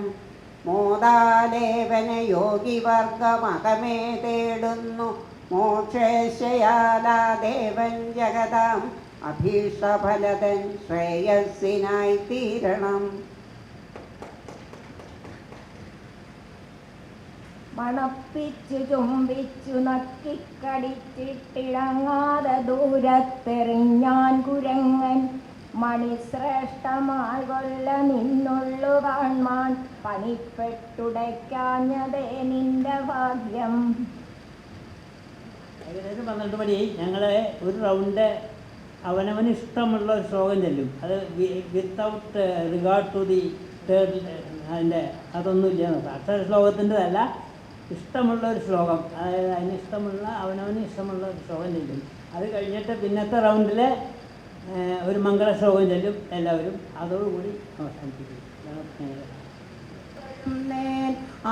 മോദാലേപന യോഗിവർഗമകമേ തേടുന്നു മോക്ഷേശയാലാ ദേവൻ ജഗതാം അഭീഷ്ടഫലതൻ ശ്രേയസ്സിനായി തീരണം. മണപ്പിച്ചു ചുംബിച്ചു നക്കിക്കടിച്ചിട്ടിളങ്ങാതെ ദൂരത്തെറിഞ്ഞാൻ കുരങ്ങൻ മണിശ്രേഷ്ഠമായി കൊല്ല നിന്നുള്ളു കാൺമാൻ പണിപ്പെട്ടുടയ്ക്കാഞ്ഞതേ നിന്റെ ഭാഗ്യം. ഏകദേശം 12 മണിയായി. ഞങ്ങൾ ഒരു റൗണ്ട് അവനവന് ഇഷ്ടമുള്ള ഒരു ശ്ലോകം ചെല്ലും. അത് വിത്തൗട്ട് റിഗാർഡ് ടു ദി അതിൻ്റെ അതൊന്നുമില്ല. അക്ഷര ശ്ലോകത്തിൻ്റെതല്ല, ഇഷ്ടമുള്ള ഒരു ശ്ലോകം, അതായത് അവനവന് ഇഷ്ടമുള്ള ഒരു ശ്ലോകം ചെല്ലും. അത് കഴിഞ്ഞിട്ട് പിന്നത്തെ റൗണ്ടിൽ ഒരു മംഗള ശ്ലോകം ചെല്ലും എല്ലാവരും. അതോടുകൂടി അവസാനിപ്പിക്കും.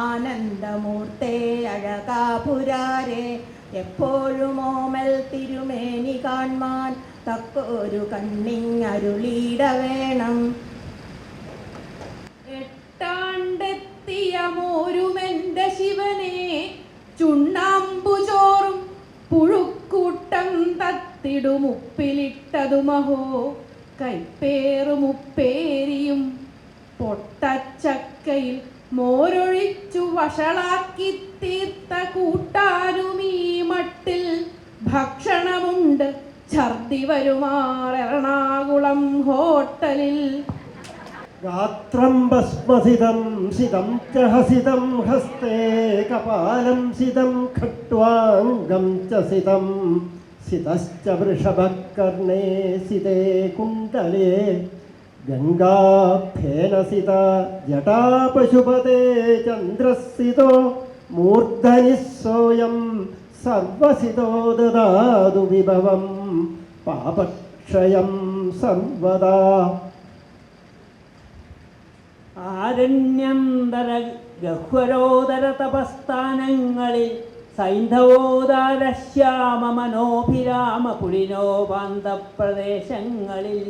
ആനന്ദമൂർത്തേ അഴകാപുരാരേ എപ്പോഴും ഓമൽ തിരുമേനി കാൺമാൻ തക്കൊരു കണ്ണിങ്ങരുളിയിട വേണം. എട്ടാണ്ടെത്തിയ മോരുമെന്റെ ശിവനെ ചുണ്ണാമ്പുചോറും പുഴുക്കൂട്ടം തത്തിടുമുപ്പിലിട്ടതുമഹോ കൈപ്പേറുമുപ്പേരിയും പൊട്ടച്ചക്കയിൽ മോരൊഴിച്ചു വഷളാക്കി തീർത്ത കൂട്ടാനുമീ മട്ടിൽ ഭക്ഷണമുണ്ട് ഛർദി വരുമാറെറണാകുളം ഹോട്ടലിൽ. ഗാത്രം ഭസ്മസിതം സിതം ച ഹസിതം ഹസ്തേ കപാലം സിതം ഖട്വാംഗം ച സിതം സിതശ്ച വൃഷഭകർണേ സിതേ കുണ്ഡലേ ഗംഗാഫേനസിത ജടാപശുപതേ ചന്ദ്രസിതോ മൂർധനി സോയം സർവസിതോ ദദാതു വിഭവം പാപക്ഷയം സർവദാ. ആരണ്യന്തര ഗഹ്വരോദര തപസ്ഥാനങ്ങളിൽ സൈന്ധവോദാര ശ്യാമ മനോഭിരാമ പുലിനോപാന്ത പ്രദേശങ്ങളിൽ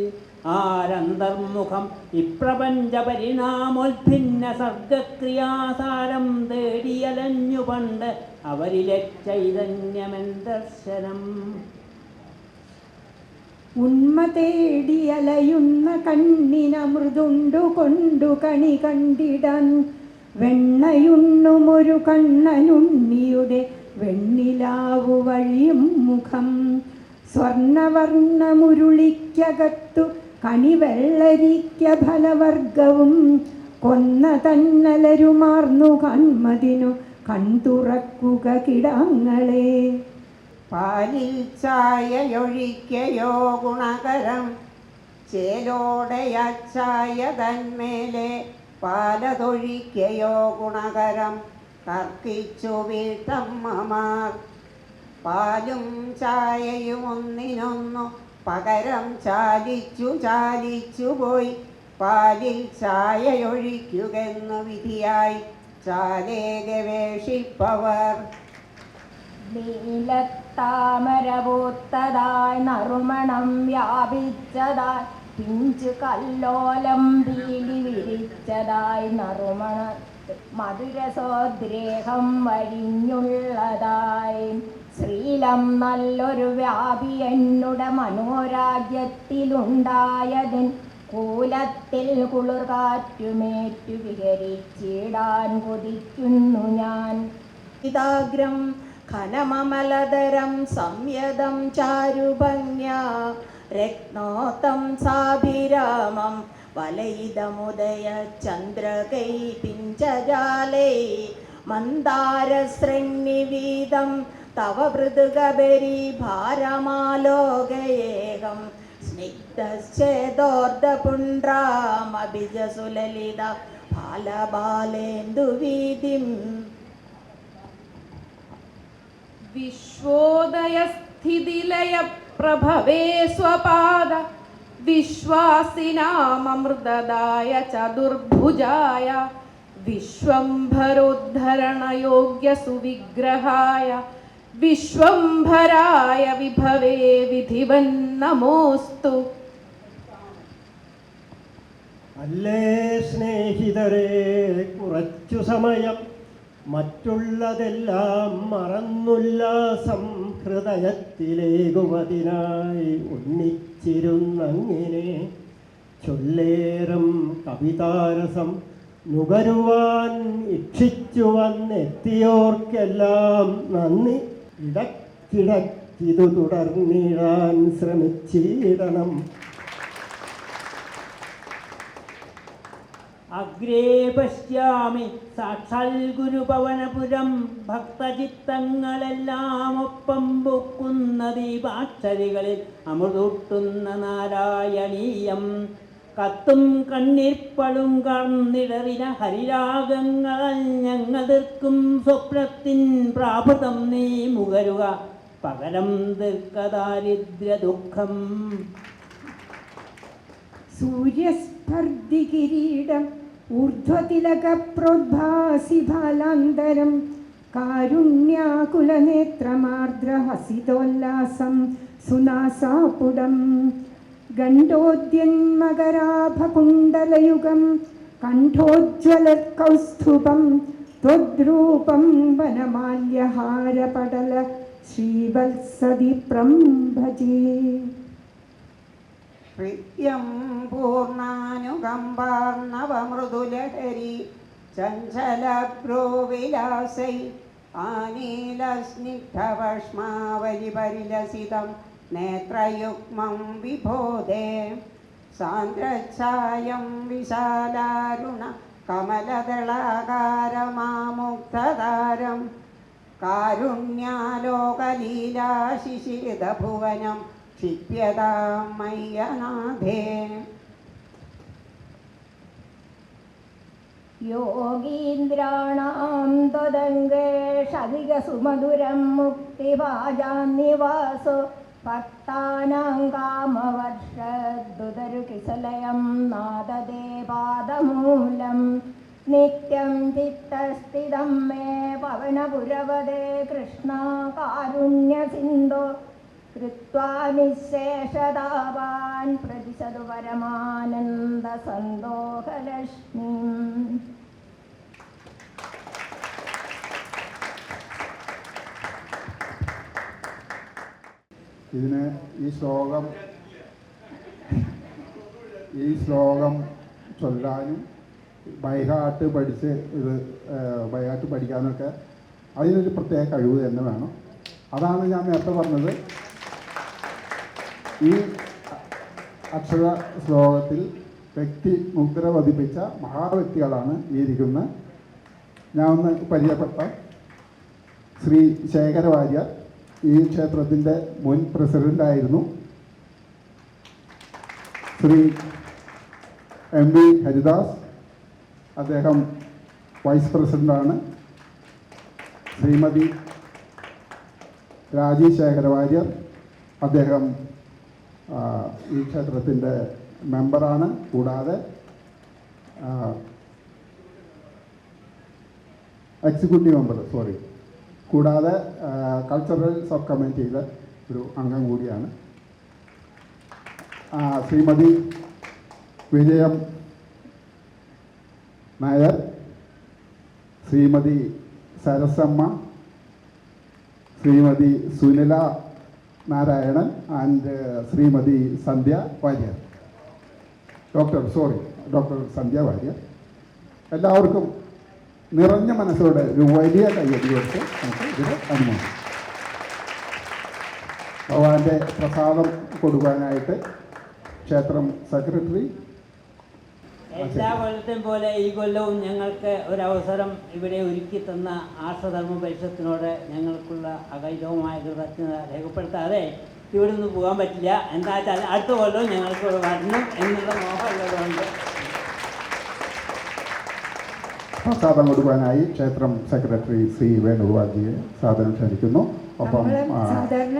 ആരന്തർമുഖം ഇപ്രപഞ്ച പരിണാമോത്ഭിന്ന സർഗക്രിയാസാരം തേടിയലഞ്ഞു പണ്ട് അവരിലെ ചൈതന്യമെന്തർശനം. ഉന്മ തേടിയലയുന്ന കണ്ണിനമൃതുണ്ടു കൊണ്ടു കണി കണ്ടിടാൻ വെണ്ണയുണ്ണുമൊരു കണ്ണനുണ്ണിയുടെ വെണ്ണിലാവു വഴിയും മുഖം. സ്വർണവർണ്ണമുരുളിക്കകത്തു കണിവെള്ളരിക്ക ഫലവർഗവും കൊന്ന തന്നലരുമാർന്നു കൺമതിനു കൺതുറക്കുക കിടാങ്ങളെ. പാലിൽ ചായയൊഴിക്കയോ ഗുണകരം ചേലോടയ ചായ തന്മേലെ പാലതൊഴിക്കയോ ഗുണകരം തർക്കിച്ചു വീട്ടമ്മമാർ. പാലും ചായയും ഒന്നിനൊന്നു പകരം ചാലിച്ചു ചാലിച്ചു പോയി പാലിൽ ചായയൊഴിക്കുകെന്നു വിധിയായി ചാലേ ഗവേഷിപ്പവർ. നീലത്താമരപൂത്തതായി നറുമണം വ്യാപിച്ചതായി പിഞ്ചു കല്ലോലം പീലി വിരിച്ചതായി നറുമണ മധുരസോദ്രേഹം വഴിഞ്ഞുള്ളതായി ശ്രീലം നല്ലൊരു വ്യാപി എന്നുടെ മനോരാജ്യത്തിലുണ്ടായതിൻ കൂലത്തിൽ കുളിർകാറ്റുമേറ്റു വിഹരിച്ചിടാൻ കൊതിക്കുന്നു ഞാൻ. ഇതാഗ്രം ഘനമമലതരം സംയതം ചാരുഭംഗ്യ രത്നോത്തം സാഭിരാമം വലയിതമുദയ ചന്ദ്രകൈ പിഞ്ചജാലേ മന്ദാരശൃംനിവീതം തവ മൃദുകബരി ഭാരമാലോകയേകം സ്നിഗ്ധശ്ചേതോർദ്ധപുണ്ട്രാമഭിജസുലലിത ബാലബാലേന്ദുവീതിം. വിശ്വോദയസ്ഥിതിലയ പ്രഭവേ സ്വപാദ വിശ്വാസിനാമൃതദായ ചതുർഭുജായ വിശ്വംഭരോദ്ധരണയോഗ്യ സുവിഗ്രഹായ വിശ്വംഭരായ വിഭവേ വിധിവൻ നമോസ്തു. അല്ലേ സ്നേഹിതരെ, കുറച്ചു സമയം മറ്റുള്ളതെല്ലാം മറന്നുല്ലാസം ഹൃദയത്തിലേകുവതിനായി ഒന്നിച്ചിരുന്നങ്ങിനെ ചൊല്ലേറും കവിതാരസം നുകരുവാൻ ഇച്ഛിച്ചു വന്നെത്തിയോർക്കെല്ലാം നന്ദി. ഇടക്കിടക്കിതു തുടർന്നിടാൻ ശ്രമിച്ചിടണം. അഗ്രേ പശ്യാമി സാക്ഷാൽ ഗുരുപവനപുരം ഭക്തചിത്തങ്ങളെല്ലാം ഒപ്പം പൊക്കുന്ന ദീപാക്ഷരികളിൽ അമൃതൂട്ടുന്ന നാരായണീയം. കത്തും കണ്ണീർപ്പളും കർന്നിടറിന ഹരിരാഗങ്ങളാൽ ഞങ്ങതിർക്കും സ്വപ്നത്തിൻ പ്രാഭൃതം നീ മുകരുക പകരം ദീർഘദാരിദ്ര്യ ദുഃഖം. സൂര്യസ്പർദ്ധി കിരീടം ഊർധ്വതിലക പ്രോദ്ഭാസി ഫാലാന്തരം കാരുണ്യാകുലനേത്രമാർദ്രഹസിതോല്ലാസം സുനാസാപുടം ഗണ്ഡോദ്യന്മകരാഭകുണ്ടലയുഗം കണ്ഠോജ്വലകൗസ്തുഭം ത്വദ്രൂപം വനമാല്യഹാരപടല ശ്രീവത്സദീപ്രം ഭജേ. ഹൃദ്യം പൂർണ്ണാനുകമ്പാർണവമൃദുലഹരി ചഞ്ചലഭ്രോവിലാസൈ ആനീലസ്നിഗ്ധഭസ്മാവലിപരിലസിതം നേത്രയുഗ്മം വിബോധേ സാന്ദ്രഛായം വിശാലാരുണ കമലദളാകാരമാമുക്തതാരം കാരുണ്യാലോകലീലാശിശിരിതഭുവനം ക്ഷിപ്യതാം മയ്യനാഥേ. യോഗീന്ദ്രാണാം ത്വദംഗേഷധികസുമധുരം മുക്തിഭാജാന്നിവാസോ ഭക്താനാം കാമവർഷദ്ദുതരുകിസലയം നാദദേ പാദമൂലം നിത്യം ചിത്തസ്ഥിതം മേ പവനപുരവദേ കൃഷ്ണ കാരുണ്യസിന്ധോ കൃത്വാ നിശേഷതാവാൻ പ്രതിശതു പരമാനന്ദ സന്തോഷലക്ഷ്മി. ഇതിന് ഈ ശ്ലോകം ചൊല്ലാനും ബൈഹാർട്ട് പഠിച്ച് ബൈഹാർട്ട് പഠിക്കാനൊക്കെ അതിനൊരു പ്രത്യേക കഴിവ് തന്നെ വേണം. അതാണ് ഞാൻ നേരത്തെ പറഞ്ഞത്. ഈ അക്ഷര ശ്ലോകത്തിൽ വ്യക്തി മുദ്ര പതിപ്പിച്ച മഹാവ്യക്തികളാണ് ഈ ഇരിക്കുന്ന. ഞാൻ ഒന്ന് പരിചയപ്പെട്ട ശ്രീ ശേഖര വാര്യർ ഈ ക്ഷേത്രത്തിൻ്റെ മുൻ പ്രസിഡൻ്റായിരുന്നു. ശ്രീ എം വി ഹരിദാസ്, അദ്ദേഹം വൈസ് പ്രസിഡൻ്റാണ്. ശ്രീമതി രാജശേഖര വാര്യർ, അദ്ദേഹം ഈ ക്ഷേത്രത്തിൻ്റെ മെമ്പറാണ്. കൂടാതെ എക്സിക്യൂട്ടീവ് മെമ്പർ കൂടാതെ കൾച്ചറൽ സബ് കമ്മിറ്റിയിലെ ഒരു അംഗം കൂടിയാണ്. Shrimati Vijayam Nair, Shrimati Sarasamma, Shrimati Sunila Narayanan and Shrimati Sandhya Warrier, doctor Sandhya Warrier. എല്ലാവർക്കും നിറഞ്ഞ മനസ്സോടെ ഒരു വലിയ കയ്യടി കൊടുത്ത് നമുക്ക് ഇതിന് അനുമതി. ഭഗവാന്റെ പ്രസാദം കൊടുക്കാനായിട്ട് ക്ഷേത്രം സെക്രട്ടറി. എല്ലാ കൊല്ലത്തെയും പോലെ ഈ കൊല്ലവും ഞങ്ങൾക്ക് ഒരവസരം ഇവിടെ ഒരുക്കി തന്ന ആർഷധർമ്മ പരിഷത്തിനോട് ഞങ്ങൾക്കുള്ള അകൈതവുമായ കൃതജ്ഞത രേഖപ്പെടുത്താതെ ഇവിടെ നിന്ന് പോകാൻ പറ്റില്ല. എന്താ വെച്ചാൽ അടുത്ത കൊല്ലവും ഞങ്ങൾക്ക് ഇവിടെ വരണം എന്നുള്ള മോഹമുള്ളതുകൊണ്ട് പ്രസാദം കൊടുക്കാനായി ക്ഷേത്രം സെക്രട്ടറി ശ്രീ വേണുഗോപാൽജിയെ സാധനം ക്ഷണിക്കുന്നു. ഒപ്പം സാധാരണ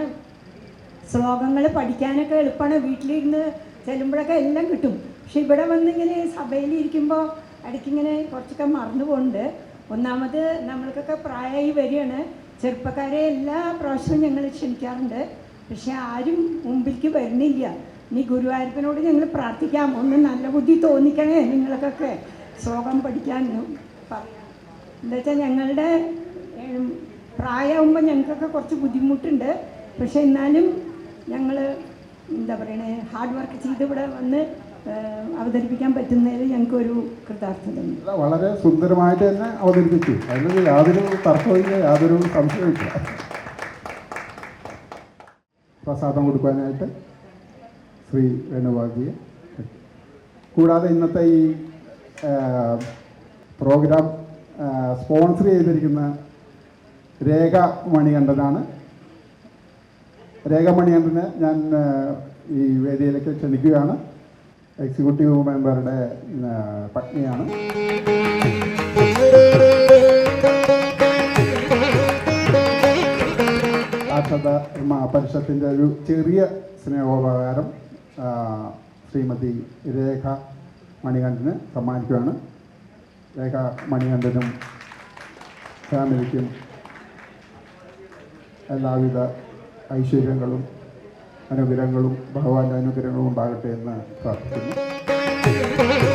ശ്ലോകങ്ങൾ പഠിക്കാനൊക്കെ എളുപ്പമാണ്, വീട്ടിലിരുന്ന് ചെല്ലുമ്പോഴൊക്കെ എല്ലാം കിട്ടും. പക്ഷെ ഇവിടെ വന്നിങ്ങനെ സഭയിലിരിക്കുമ്പോൾ ഇടയ്ക്കിങ്ങനെ കുറച്ചൊക്കെ മറന്നു പോകുന്നുണ്ട്. ഒന്നാമത് നമ്മൾക്കൊക്കെ പ്രായമായി വരികയാണ്. ചെറുപ്പക്കാരെ എല്ലാ പ്രാവശ്യവും ഞങ്ങൾ ക്ഷണിക്കാറുണ്ട്, പക്ഷെ ആരും മുമ്പിലേക്ക് വരുന്നില്ല. ഇനി ഗുരുവായൂരപ്പനോട് ഞങ്ങൾ പ്രാർത്ഥിക്കാം, ഒന്ന് നല്ല ബുദ്ധി തോന്നിക്കണേ നിങ്ങൾക്കൊക്കെ ശ്ലോകം പഠിക്കാൻ പറയാം. എന്താ വെച്ചാൽ ഞങ്ങളുടെ പ്രായമാകുമ്പോൾ ഞങ്ങൾക്കൊക്കെ കുറച്ച് ബുദ്ധിമുട്ടുണ്ട്. പക്ഷെ എന്നാലും ഞങ്ങൾ എന്താ പറയണേ ഹാർഡ് വർക്ക് ചെയ്ത് ഇവിടെ വന്ന് അവതരിപ്പിക്കാൻ പറ്റുന്നതിൽ ഞങ്ങൾക്കൊരു കൃതാർത്ഥതയുണ്ട്. വളരെ സുന്ദരമായിട്ട് തന്നെ അവതരിപ്പിച്ചു, അതിന് യാതൊരു തർക്കമില്ല, യാതൊരു സംശയമില്ല. പ്രസാദം കൊടുക്കാനായിട്ട് ശ്രീ വേണുഗോപാൽജിയെ. കൂടാതെ ഇന്നത്തെ ഈ പ്രോഗ്രാം സ്പോൺസർ ചെയ്തിരിക്കുന്ന രേഖ മണികണ്ഠനാണ്. രേഖ മണികണ്ഠനെ ഞാൻ ഈ വേദിയിലേക്ക് ക്ഷണിക്കുകയാണ്. എക്സിക്യൂട്ടീവ് മെമ്പറുടെ പത്നിയാണ്. ആർഷധർമ്മ പരിഷത്തിൻ്റെ ഒരു ചെറിയ സ്നേഹോപകാരം ശ്രീമതി രേഖ മണികണ്ഠന് സമ്മാനിക്കുകയാണ്. രേഖ മണികണ്ഠനും ഫാമിലിക്കും എല്ലാവിധ ഐശ്വര്യങ്ങളും അനുഗ്രഹങ്ങളും ഭഗവാന്റെ അനുഗ്രഹങ്ങളും ഉണ്ടാകട്ടെ എന്ന് പ്രാർത്ഥിക്കുന്നു.